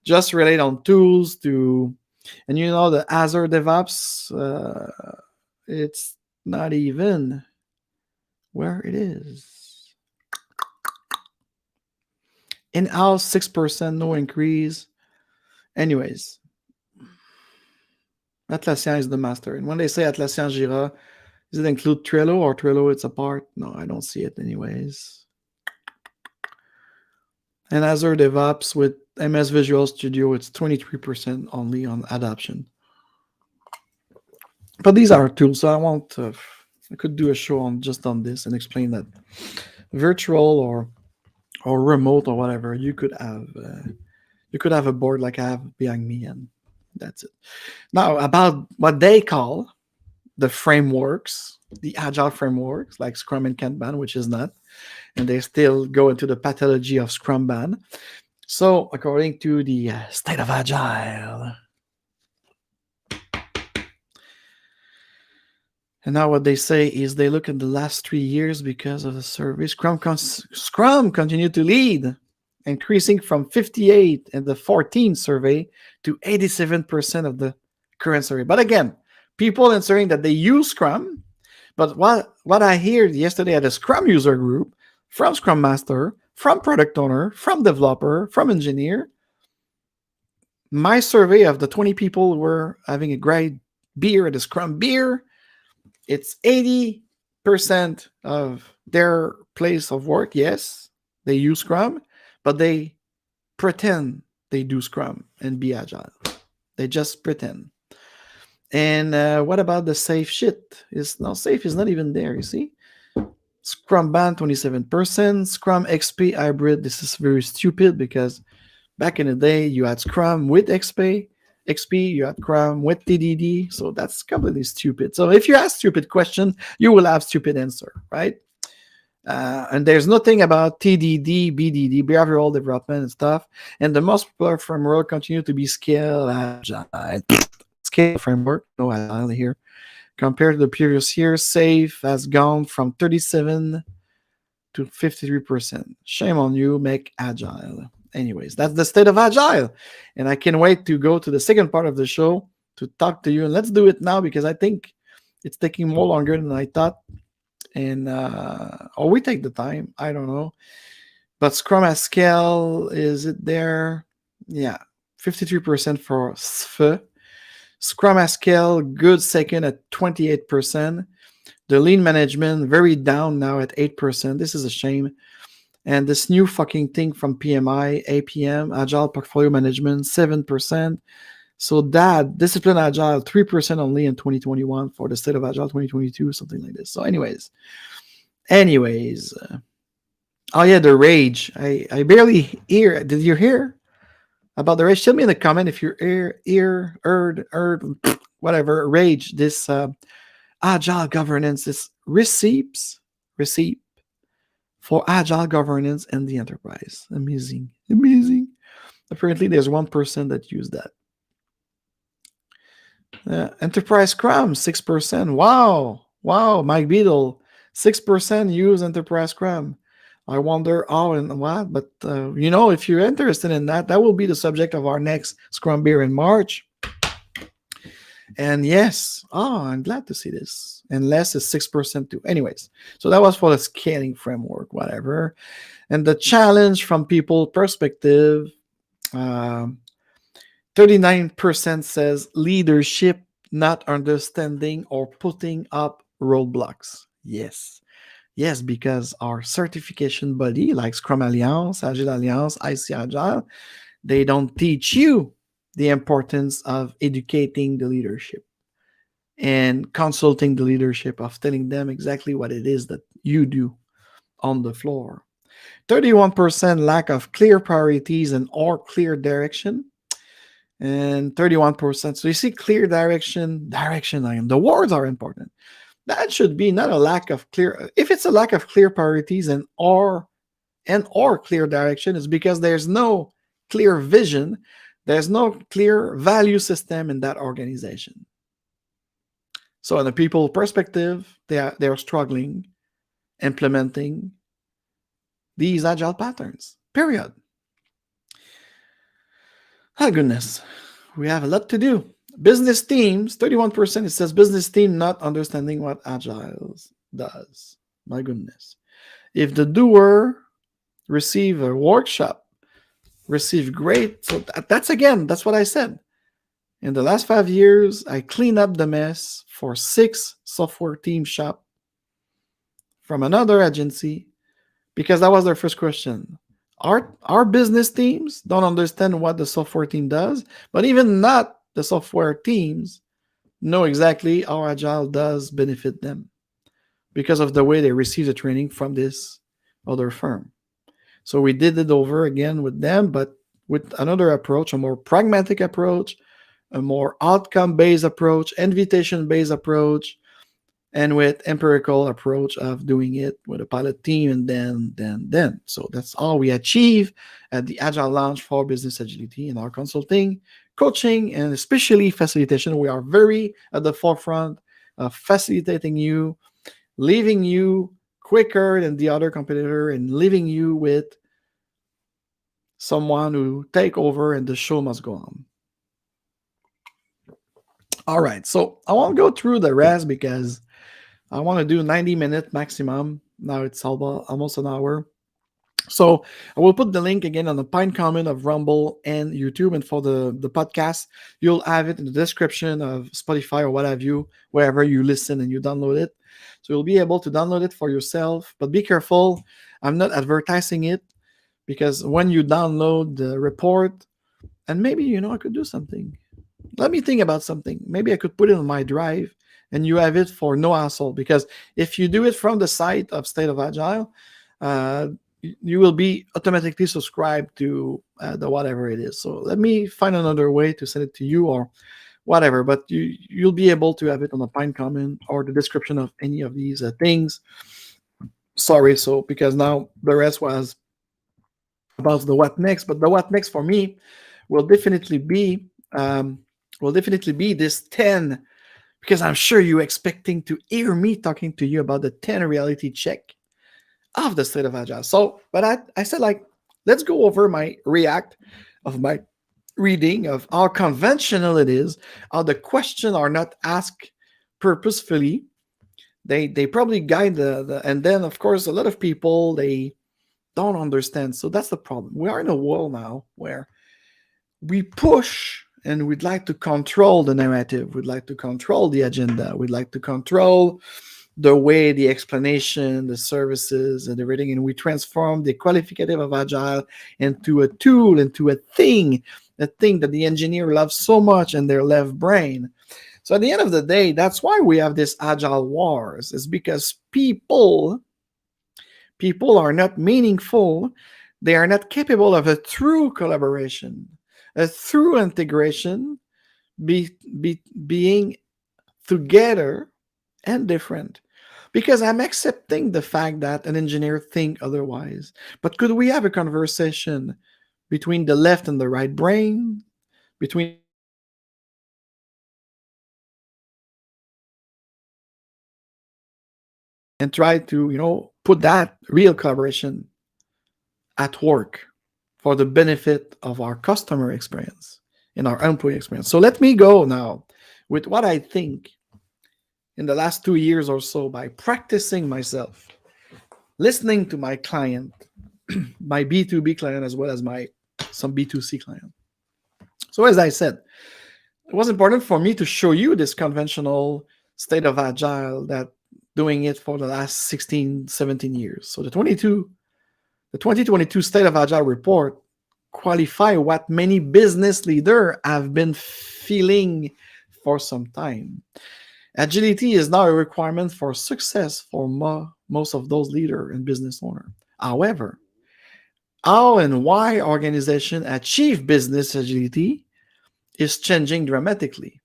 just relate on tools to, and the Azure DevOps, it's not even where it is. In-house 6%, no increase. Anyways, Atlassian is the master. And when they say Atlassian Jira, does it include Trello or Trello it's a part? No, I don't see it anyways. And Azure DevOps with MS Visual Studio, it's 23% only on adoption. But these are tools, so I could do a show on this and explain that virtual or remote or whatever, you could have a board like I have behind me, and that's it. Now about what they call the frameworks, the agile frameworks like Scrum and Kanban, which is not, and they still go into the pathology of Scrum ban. So according to the State of Agile, and now what they say is they look at the last 3 years because of the survey. Scrum continued to lead, increasing from 58 in the 14 survey to 87% of the current survey. But again, people answering that they use Scrum, but what I heard yesterday at a Scrum user group, from Scrum Master, from Product Owner, from Developer, from Engineer, my survey of the 20 people who were having a great beer at a Scrum beer, it's 80% of their place of work. Yes, they use Scrum, but they pretend they do Scrum and be agile. They just pretend. And what about the safe shit? Safe is not even there, you see? Scrum Ban, 27%. Scrum XP hybrid, this is very stupid because back in the day, you had Scrum with XP, you had Scrum with TDD, so that's completely stupid. So if you ask stupid question, you will have stupid answer, right? And there's nothing about TDD, BDD, behavioral development and stuff. And the most popular framework continue to be Scale Agile. Scale framework, no Agile here. Compared to the previous year, safe has gone from 37 to 53%. Shame on you, make Agile. Anyways, that's the state of Agile. And I can't wait to go to the second part of the show to talk to you. And let's do it now because I think it's taking more longer than I thought. And or we take the time. I don't know. But Scrum at scale, is it there? Yeah, 53% for SFE. Scrum at scale, good second at 28%. The lean management, very down now at 8%. This is a shame. And this new fucking thing from PMI, APM, Agile Portfolio Management, 7%. So that, Discipline Agile, 3% only in 2021 for the State of Agile 2022, something like this. So anyways. Oh yeah, the rage. I barely hear. Did you hear about the rage? Tell me in the comment if you heard, whatever, rage, this agile governance, this receipt for agile governance in the enterprise. Amazing. Apparently there's 1% that use that. Enterprise Scrum, 6%. Wow, Mike Beadle, 6% use Enterprise Scrum. I wonder how and what, but if you're interested in that, that will be the subject of our next Scrum Beer in March. And yes, I'm glad to see this. And less is 6% too. Anyways, so that was for the scaling framework, whatever. And the challenge from people perspective, 39% says leadership not understanding or putting up roadblocks. Yes, because our certification body, like Scrum Alliance, Agile Alliance, IC Agile, they don't teach you the importance of educating the leadership and consulting the leadership, of telling them exactly what it is that you do on the floor. 31% lack of clear priorities and or clear direction. And 31%. So you see, clear direction, the words are important. That should be not a lack of clear. If it's a lack of clear priorities and or clear direction, it's because there's no clear vision. There's no clear value system in that organization. So in the people perspective, they're struggling implementing these agile patterns. Period. Oh, goodness. We have a lot to do. Business teams, 31%, it says business team not understanding what Agile does. My goodness. If the doer receive a workshop, receive great. So that's what I said. In the last 5 years, I cleaned up the mess for 6 software team shop from another agency because that was their first question. Our business teams don't understand what the software team does, but even not the software teams know exactly how Agile does benefit them because of the way they receive the training from this other firm. So we did it over again with them, but with another approach, a more pragmatic approach, a more outcome-based approach, invitation-based approach, and with empirical approach of doing it with a pilot team and then. So that's all we achieve at the Agile Lounge for Business Agility in our consulting, coaching, and especially facilitation. We are very at the forefront of facilitating you, leaving you quicker than the other competitor and leaving you with someone who take over and the show must go on. All right, so I won't go through the rest because I want to do 90-minute maximum. Now it's almost an hour. So I will put the link again on the pine comment of Rumble and YouTube. And for the podcast, you'll have it in the description of Spotify or what have you, wherever you listen and you download it. So you'll be able to download it for yourself. But be careful. I'm not advertising it because when you download the report, and maybe, I could do something. Let me think about something. Maybe I could put it on my drive and you have it for no hassle. Because if you do it from the site of State of Agile, you will be automatically subscribed to the whatever it is. So let me find another way to send it to you or whatever. But you'll be able to have it on the pine comment or the description of any of these things. Sorry, so because now the rest was about the what next. But the what next for me will definitely be this 10 because I'm sure you're expecting to hear me talking to you about the 10 reality check of the state of Agile. So, but I said, like, let's go over my react of my reading of how conventional it is, how the questions are not asked purposefully. They probably guide and then of course a lot of people they don't understand. So that's the problem. We are in a world now where we push and we'd like to control the narrative. We'd like to control the agenda. We'd like to control the way, the explanation, the services, and everything. And we transform the qualificative of Agile into a tool, into a thing that the engineer loves so much in their left brain. So at the end of the day, that's why we have this Agile wars. It's because people are not meaningful. They are not capable of a true collaboration, a true integration, being together and different. Because I'm accepting the fact that an engineer think otherwise. But could we have a conversation between the left and the right brain, between and try to, put that real collaboration at work for the benefit of our customer experience and our employee experience. So let me go now with what I think in the last 2 years or so by practicing myself, listening to my client, my B2B client as well as some B2C client. So as I said, it was important for me to show you this conventional state of Agile that doing it for the last 16, 17 years. So the 2022 State of Agile Report qualify what many business leaders have been feeling for some time. Agility is now a requirement for success for most of those leaders and business owners. However, how and why organizations achieve business agility is changing dramatically.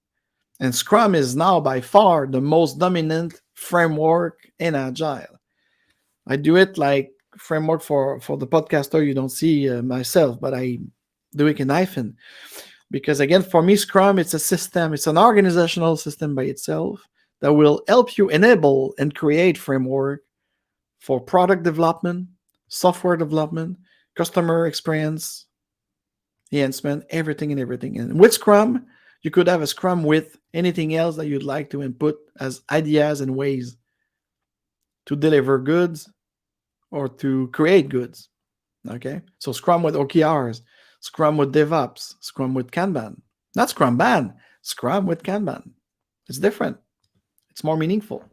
And Scrum is now by far the most dominant framework in Agile. I do it like framework for the podcaster. You don't see myself, but I do it in hyphen. Because again, for me, Scrum, it's a system. It's an organizational system by itself that will help you enable and create framework for product development, software development, customer experience, enhancement, everything and everything. And with Scrum, you could have a Scrum with anything else that you'd like to input as ideas and ways to deliver goods or to create goods. Okay, so Scrum with OKRs, Scrum with DevOps, Scrum with Kanban. Not Scrum Ban, Scrum with Kanban. It's different. It's more meaningful.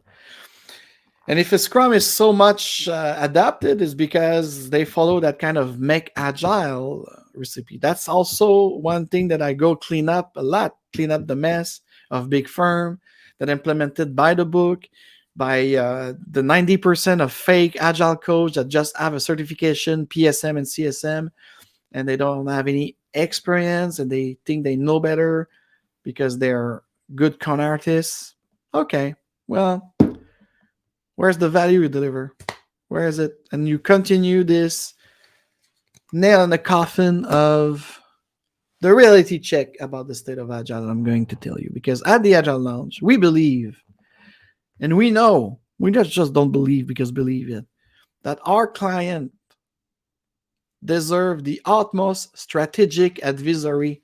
And if a Scrum is so much adapted, it's because they follow that kind of make agile recipe. That's also one thing that I go clean up a lot, clean up the mess of big firm that implemented by the book, by the 90% of fake agile coach that just have a certification, PSM and CSM, and they don't have any experience and they think they know better because they're good con artists. Okay, well, where's the value you deliver? Where is it? And you continue this nail in the coffin of the reality check about the state of Agile that I'm going to tell you. Because at the Agile Lounge, we believe, and we know, we just don't believe because believe it, that our client deserve the utmost strategic advisory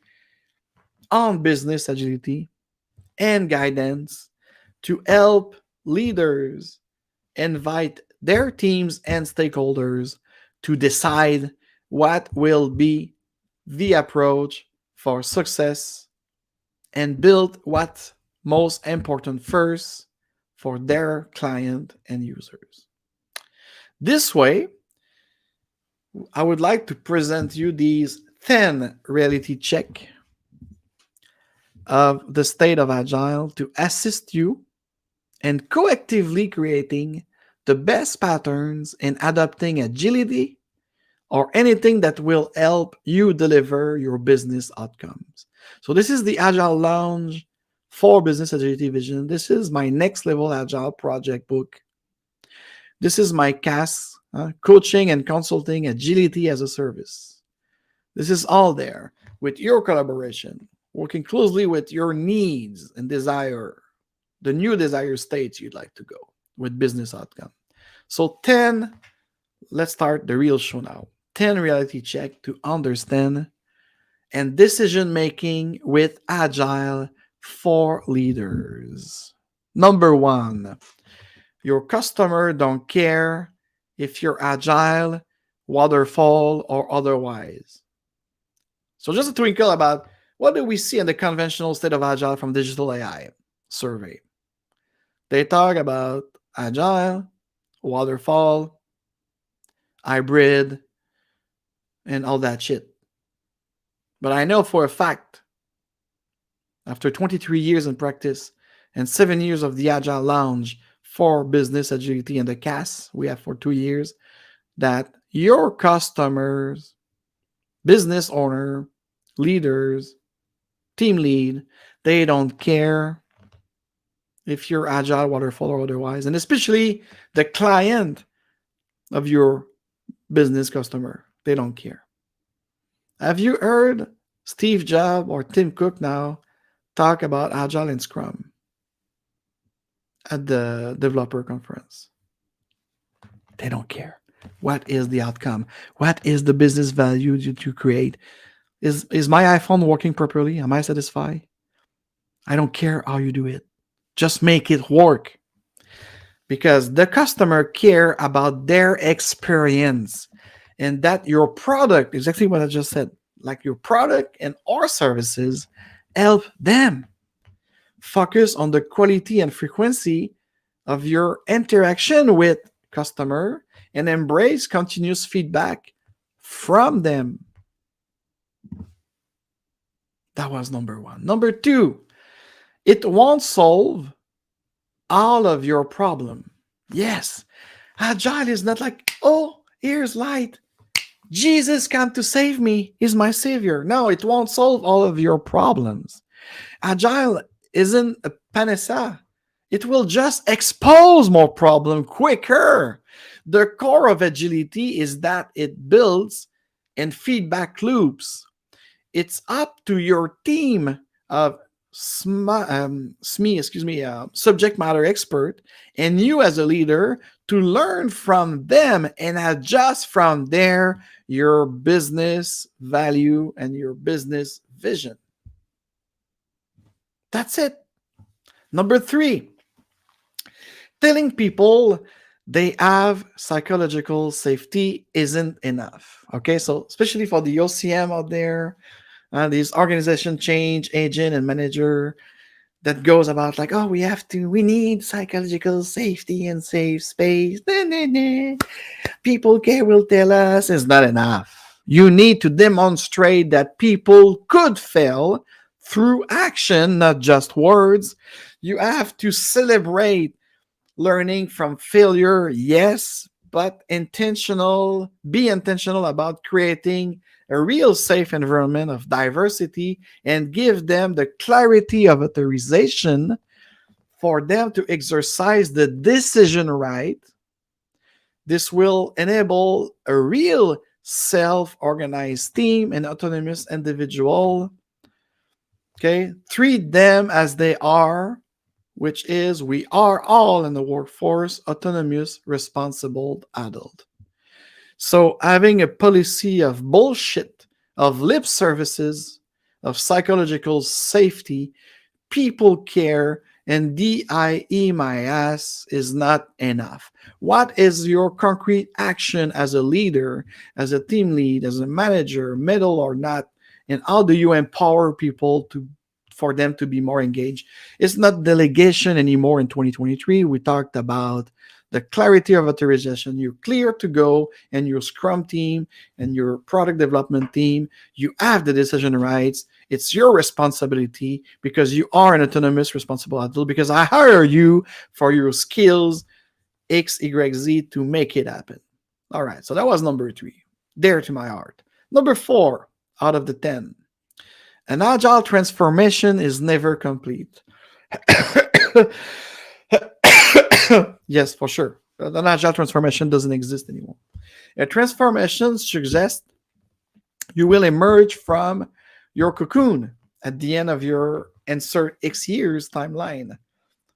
on business agility and guidance to help leaders invite their teams and stakeholders to decide what will be the approach for success and build what's most important first for their client and users. This way, I would like to present you these 10 reality check of the state of Agile to assist you in collectively creating the best patterns in adopting agility or anything that will help you deliver your business outcomes. So this is the Agile Lounge for Business Agility Vision. This is my next level Agile project book. This is my CAS, Coaching and Consulting Agility as a Service. This is all there with your collaboration, working closely with your needs and desire the new desired state you'd like to go with business outcome. So 10, let's start the real show now. 10 reality check to understand and decision making with Agile for leaders. Number 1, your customer don't care if you're Agile, waterfall, or otherwise. So just a twinkle about what do we see in the conventional State of Agile from Digital AI survey. They talk about Agile, waterfall, hybrid, and all that shit. But I know for a fact, after 23 years in practice and 7 years of the Agile Lounge for business agility and the CAS we have for 2 years, that your customers, business owner, leaders, team lead, they don't care if you're Agile, waterfall, or otherwise, and especially the client of your business customer, they don't care. Have you heard Steve Jobs or Tim Cook now talk about Agile and Scrum at the developer conference? They don't care. What is the outcome? What is the business value that you create? Is my iPhone working properly? Am I satisfied? I don't care how you do it. Just make it work. Because the customer care about their experience and that your product, exactly what I just said, like your product and our services help them. Focus on the quality and frequency of your interaction with customer and embrace continuous feedback from them. That was number 1. Number 2, it won't solve all of your problem. Yes, Agile is not like, oh, here's light. Jesus came to save me. He's my savior. No, it won't solve all of your problems. Agile isn't a panacea. It will just expose more problem quicker. The core of agility is that it builds in feedback loops. It's up to your team of subject matter expert and you as a leader to learn from them and adjust from there your business value and your business vision. That's it. Number 3, telling people they have psychological safety isn't enough. Okay, so especially for the OCM out there, these organization change agent and manager that goes about like, oh, we need psychological safety and safe space. People care will tell us it's not enough. You need to demonstrate that people could fail through action, not just words. You have to celebrate learning from failure, yes, but be intentional about creating a real safe environment of diversity and give them the clarity of authorization for them to exercise the decision right. This will enable a real self-organized team and autonomous individual. Okay, treat them as they are, which is we are all in the workforce autonomous, responsible adult. So having a policy of bullshit, of lip services, of psychological safety, people care, and DIE my ass is not enough. What is your concrete action as a leader, as a team lead, as a manager, middle or not? And how do you empower people for them to be more engaged? It's not delegation anymore in 2023. We talked about the clarity of authorization. You're clear to go, and your Scrum team and your product development team, you have the decision rights. It's your responsibility because you are an autonomous, responsible adult, because I hire you for your skills, X, Y, Z, to make it happen. All right, so that was number 3. Dear to my heart. Number 4 out of the 10. An agile transformation is never complete. Yes, for sure. An agile transformation doesn't exist anymore. A transformation suggests you will emerge from your cocoon at the end of your insert X years timeline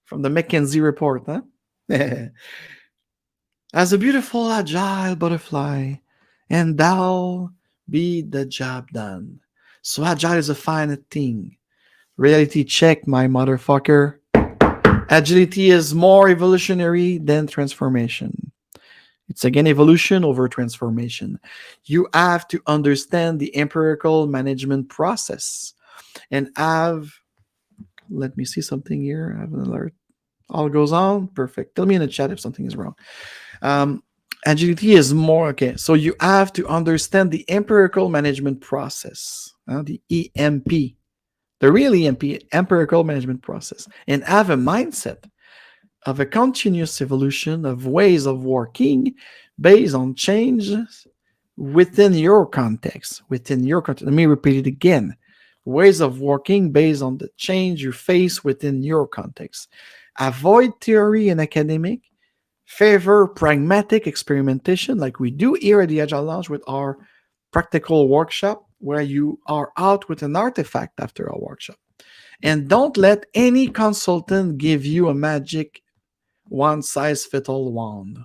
from the McKinsey report, huh? As a beautiful agile butterfly, and thou be the job done. So agile is a fine thing. Reality check, my motherfucker. Agility is more evolutionary than transformation. It's again evolution over transformation. You have to understand the empirical management process and have, let me see something here. I have an alert. All goes on. Perfect. Tell me in the chat if something is wrong. Um, Agility is more, okay. So you have to understand the empirical management process, the EMP, the real EMP, empirical management process, and have a mindset of a continuous evolution of ways of working based on changes within your context. Let me repeat it again. Ways of working based on the change you face within your context. Avoid theory and academic. Favor pragmatic experimentation like we do here at the Agile Lounge with our practical workshop where you are out with an artifact after a workshop. And don't let any consultant give you a magic one-size-fits-all wand.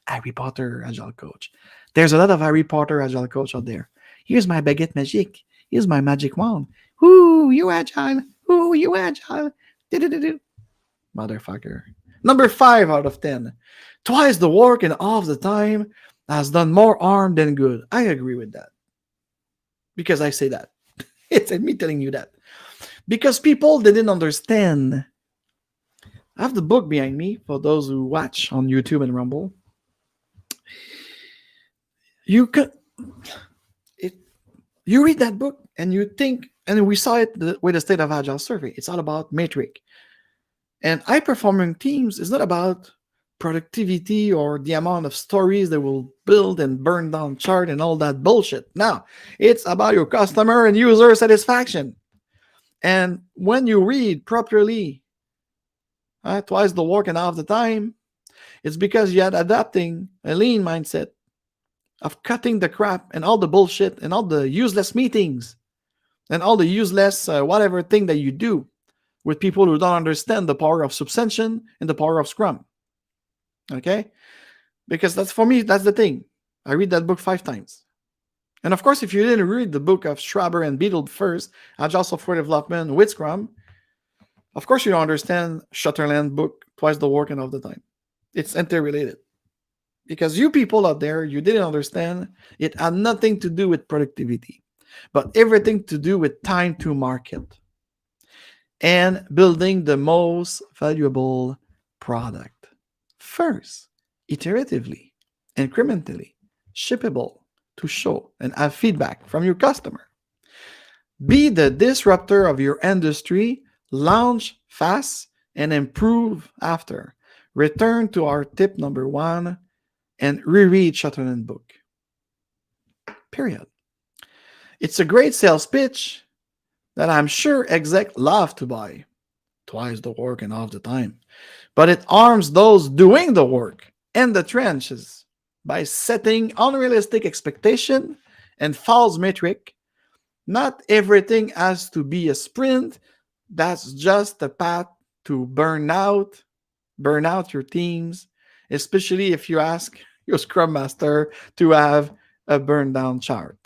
Harry Potter Agile Coach. There's a lot of Harry Potter Agile Coach out there. Here's my baguette magique. Here's my magic wand. Ooh, you agile. Ooh, you agile. Do-do-do-do. Motherfucker. Number 5 out of 10. Twice the work and half the time has done more harm than good. I agree with that. Because I say that. It's me telling you that. Because people didn't understand. I have the book behind me for those who watch on YouTube and Rumble. You read that book and you think, and we saw it with the State of Agile survey. It's all about metric. And high-performing teams is not about productivity or the amount of stories they will build and burn down chart and all that bullshit. No, it's about your customer and user satisfaction. And when you read properly, twice the work and half the time, it's because you had adapting a lean mindset of cutting the crap and all the bullshit and all the useless meetings and all the useless whatever thing that you do with people who don't understand the power of subvention and the power of Scrum. Okay? Because that's, for me, that's the thing. I read that book 5 times. And of course, if you didn't read the book of Schraber and Beadle first, Agile Software Development with Scrum, of course you don't understand Shutterland book, Twice the Work and Half the Time. It's interrelated. Because you people out there, you didn't understand, it had nothing to do with productivity, but everything to do with time to market and building the most valuable product. First, iteratively, incrementally, shippable to show and have feedback from your customer. Be the disruptor of your industry, launch fast and improve after. Return to our tip number 1 and reread Shutterland book. Period. It's a great sales pitch that I'm sure execs love to buy. Twice the work and half the time. But it arms those doing the work in the trenches by setting unrealistic expectation and false metric. Not everything has to be a sprint. That's just a path to burn out your teams, especially if you ask your Scrum Master to have a burn down chart.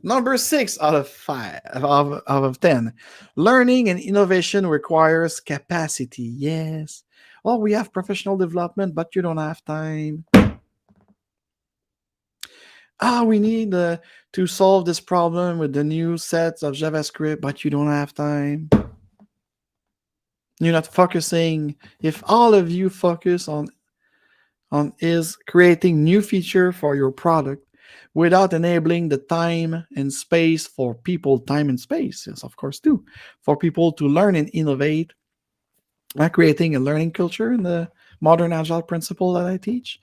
Number 6 out of 10. Learning and innovation requires capacity. Yes. Oh, we have professional development, but you don't have time. We need to solve this problem with the new sets of JavaScript, but you don't have time. You're not focusing. If all of you focus on is creating new feature for your product without enabling the time and space for people, time and space, yes, of course, too, for people to learn and innovate, creating a learning culture in the modern agile principle that I teach,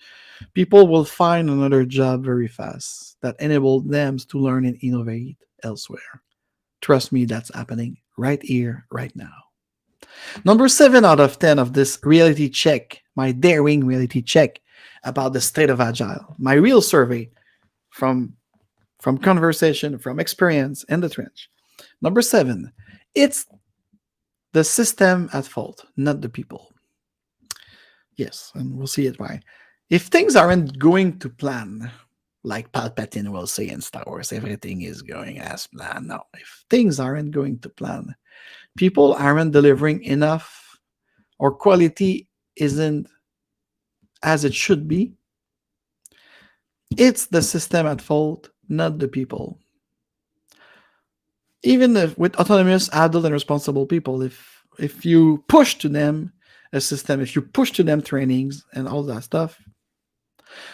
people will find another job very fast that enables them to learn and innovate elsewhere. Trust me, that's happening right here, right now. Number 7 out of 10 of this reality check, my daring reality check about the state of agile, my real survey from conversation, from experience, and the trench. Number 7, it's the system at fault, not the people. Yes, and we'll see it why. If things aren't going to plan, like Palpatine will say in Star Wars, everything is going as planned. No, if things aren't going to plan, people aren't delivering enough, or quality isn't as it should be, it's the system at fault, not the people. Even if with autonomous, adult, and responsible people, if you push to them a system, if you push to them trainings and all that stuff,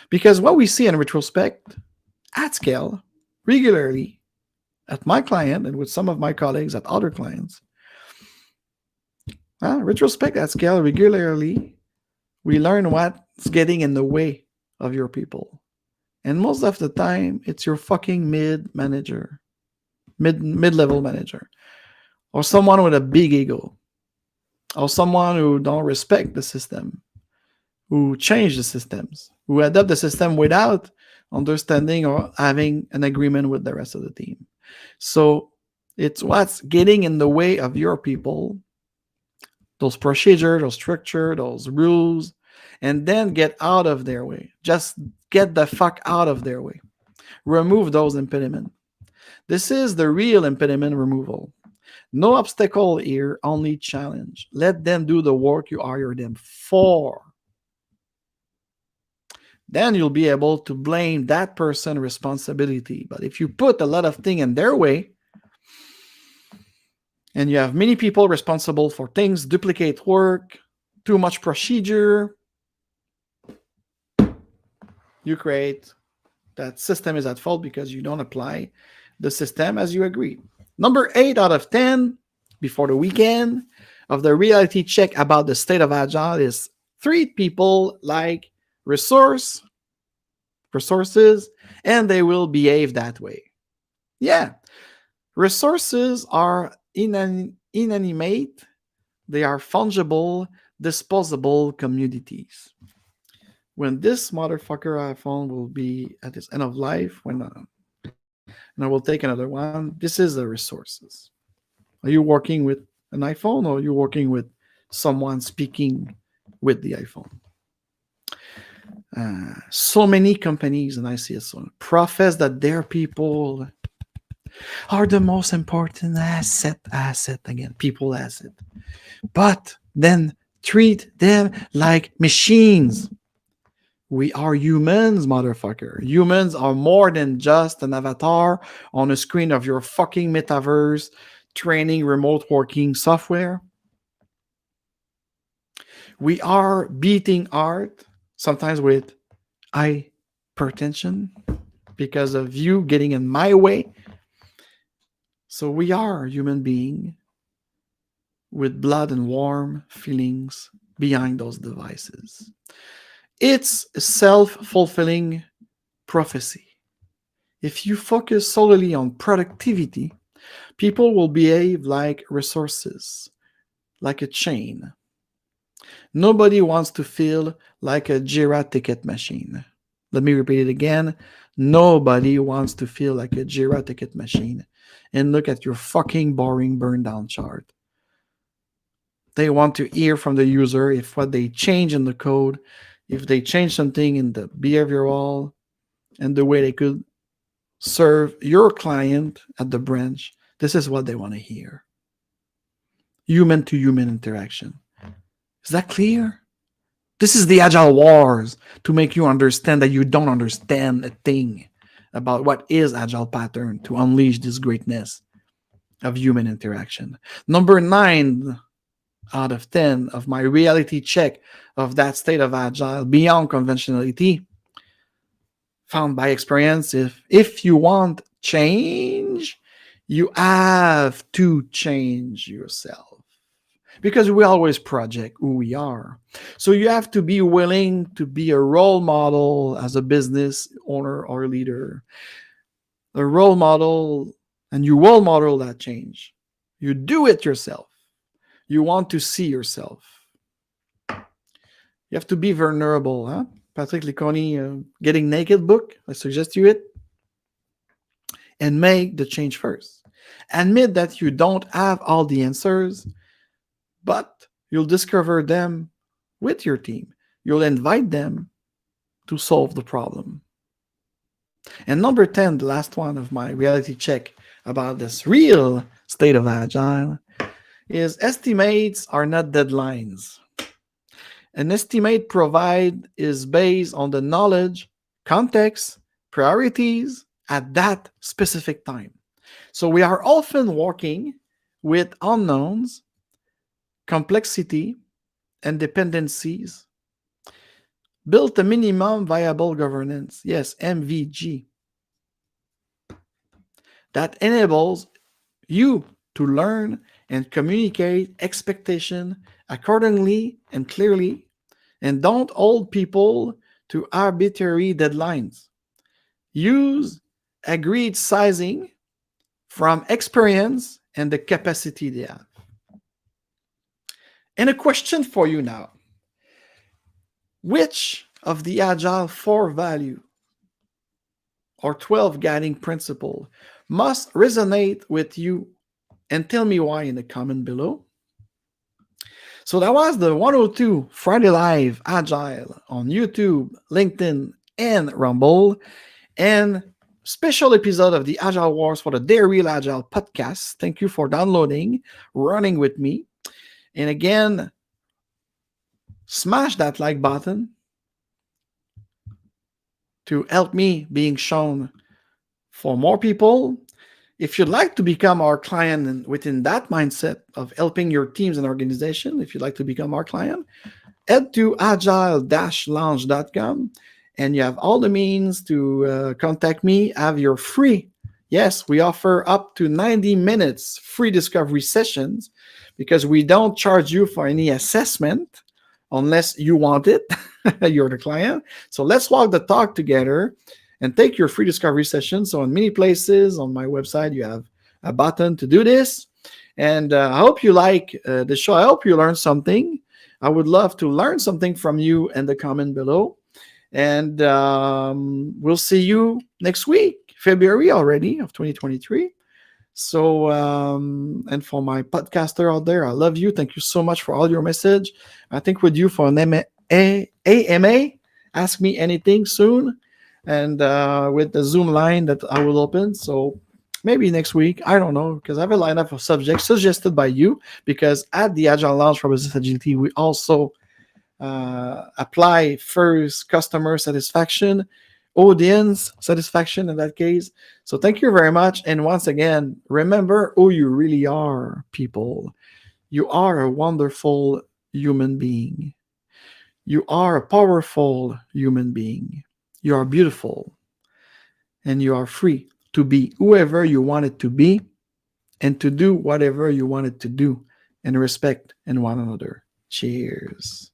because what we see in retrospect at scale regularly at my client and with some of my colleagues at other clients, retrospect at scale regularly, we learn what's getting in the way of your people. And most of the time, it's your fucking mid-level manager, or someone with a big ego, or someone who don't respect the system, who change the systems, who adapt the system without understanding or having an agreement with the rest of the team. So it's what's getting in the way of your people, those procedures, those structure, those rules, and then get out of their way. Just get the fuck out of their way. Remove those impediments. This is the real impediment removal. No obstacle here, only challenge. Let them do the work you hire them for. Then you'll be able to blame that person responsibility. But if you put a lot of things in their way, and you have many people responsible for things, duplicate work, too much procedure, you create that system is at fault because you don't apply the system as you agree. Number 8 out of 10 before the weekend of the reality check about the state of Agile is treat people like resources, and they will behave that way. Yeah, resources are inanimate, they are fungible, disposable commodities. When this motherfucker iPhone will be at its end of life, and I will take another one, this is the resources. Are you working with an iPhone, or are you working with someone speaking with the iPhone? So many companies, and I see it so, profess that their people are the most important asset again, people asset. But then treat them like machines. We are humans, motherfucker. Humans are more than just an avatar on a screen of your fucking metaverse training remote working software. We are beating art, sometimes with hypertension, because of you getting in my way. So we are human beings with blood and warm feelings behind those devices. It's a self-fulfilling prophecy. If you focus solely on productivity, people will behave like resources, like a chain. Nobody wants to feel like a Jira ticket machine. Let me repeat it again. Nobody wants to feel like a Jira ticket machine and look at your fucking boring burn down chart. They want to hear from the user if what they change in the code, if they change something in the behavioral and the way they could serve your client at the branch, this is what they want to hear. Human to human interaction. Is that clear? This is the Agile Wars to make you understand that you don't understand a thing about what is Agile pattern to unleash this greatness of human interaction. Number 9 out of 10 of my reality check of that state of Agile beyond conventionality, found by experience, if you want change, you have to change yourself. Because we always project who we are. So you have to be willing to be a role model as a business owner or leader. A role model, and you will model that change. You do it yourself. You want to see yourself. You have to be vulnerable. Huh? Patrick Liconi, Getting Naked book, I suggest you it. And make the change first. Admit that you don't have all the answers, but you'll discover them with your team. You'll invite them to solve the problem. And number 10, the last one of my reality check about this real state of Agile is estimates are not deadlines. An estimate provide is based on the knowledge, context, priorities at that specific time. So we are often working with unknowns, complexity, and dependencies. Build a minimum viable governance, yes, MVG, that enables you to learn and communicate expectation accordingly and clearly, and don't hold people to arbitrary deadlines. Use agreed sizing from experience and the capacity they have. And a question for you now. Which of the Agile 4 value or 12 guiding principle must resonate with you? And tell me why in the comment below. So that was the 102 Friday Live Agile on YouTube, LinkedIn, and Rumble. And special episode of the Agile Wars for the Day Real Agile podcast. Thank you for downloading, running with me. And again, smash that like button to help me being shown for more people. If you'd like to become our client and within that mindset of helping your teams and organization, if you'd like to become our client, head to agile-lounge.com and you have all the means to contact me, have your free, yes, we offer up to 90 minutes free discovery sessions because we don't charge you for any assessment unless you want it, you're the client. So let's walk the talk together and take your free discovery session. So in many places on my website, you have a button to do this. And I hope you like the show. I hope you learned something. I would love to learn something from you in the comment below. And we'll see you next week, February already of 2023. So, and for my podcaster out there, I love you. Thank you so much for all your message. I think with you for an AMA, ask me anything soon. And with the Zoom line that I will open. So maybe next week, I don't know, because I have a lineup of subjects suggested by you, because at the Agile Lounge for Business Agility, we also apply first customer satisfaction, audience satisfaction in that case. So thank you very much. And once again, remember who you really are, people. You are a wonderful human being. You are a powerful human being. You are beautiful. And you are free to be whoever you wanted to be and to do whatever you wanted to do and respect in one another. Cheers.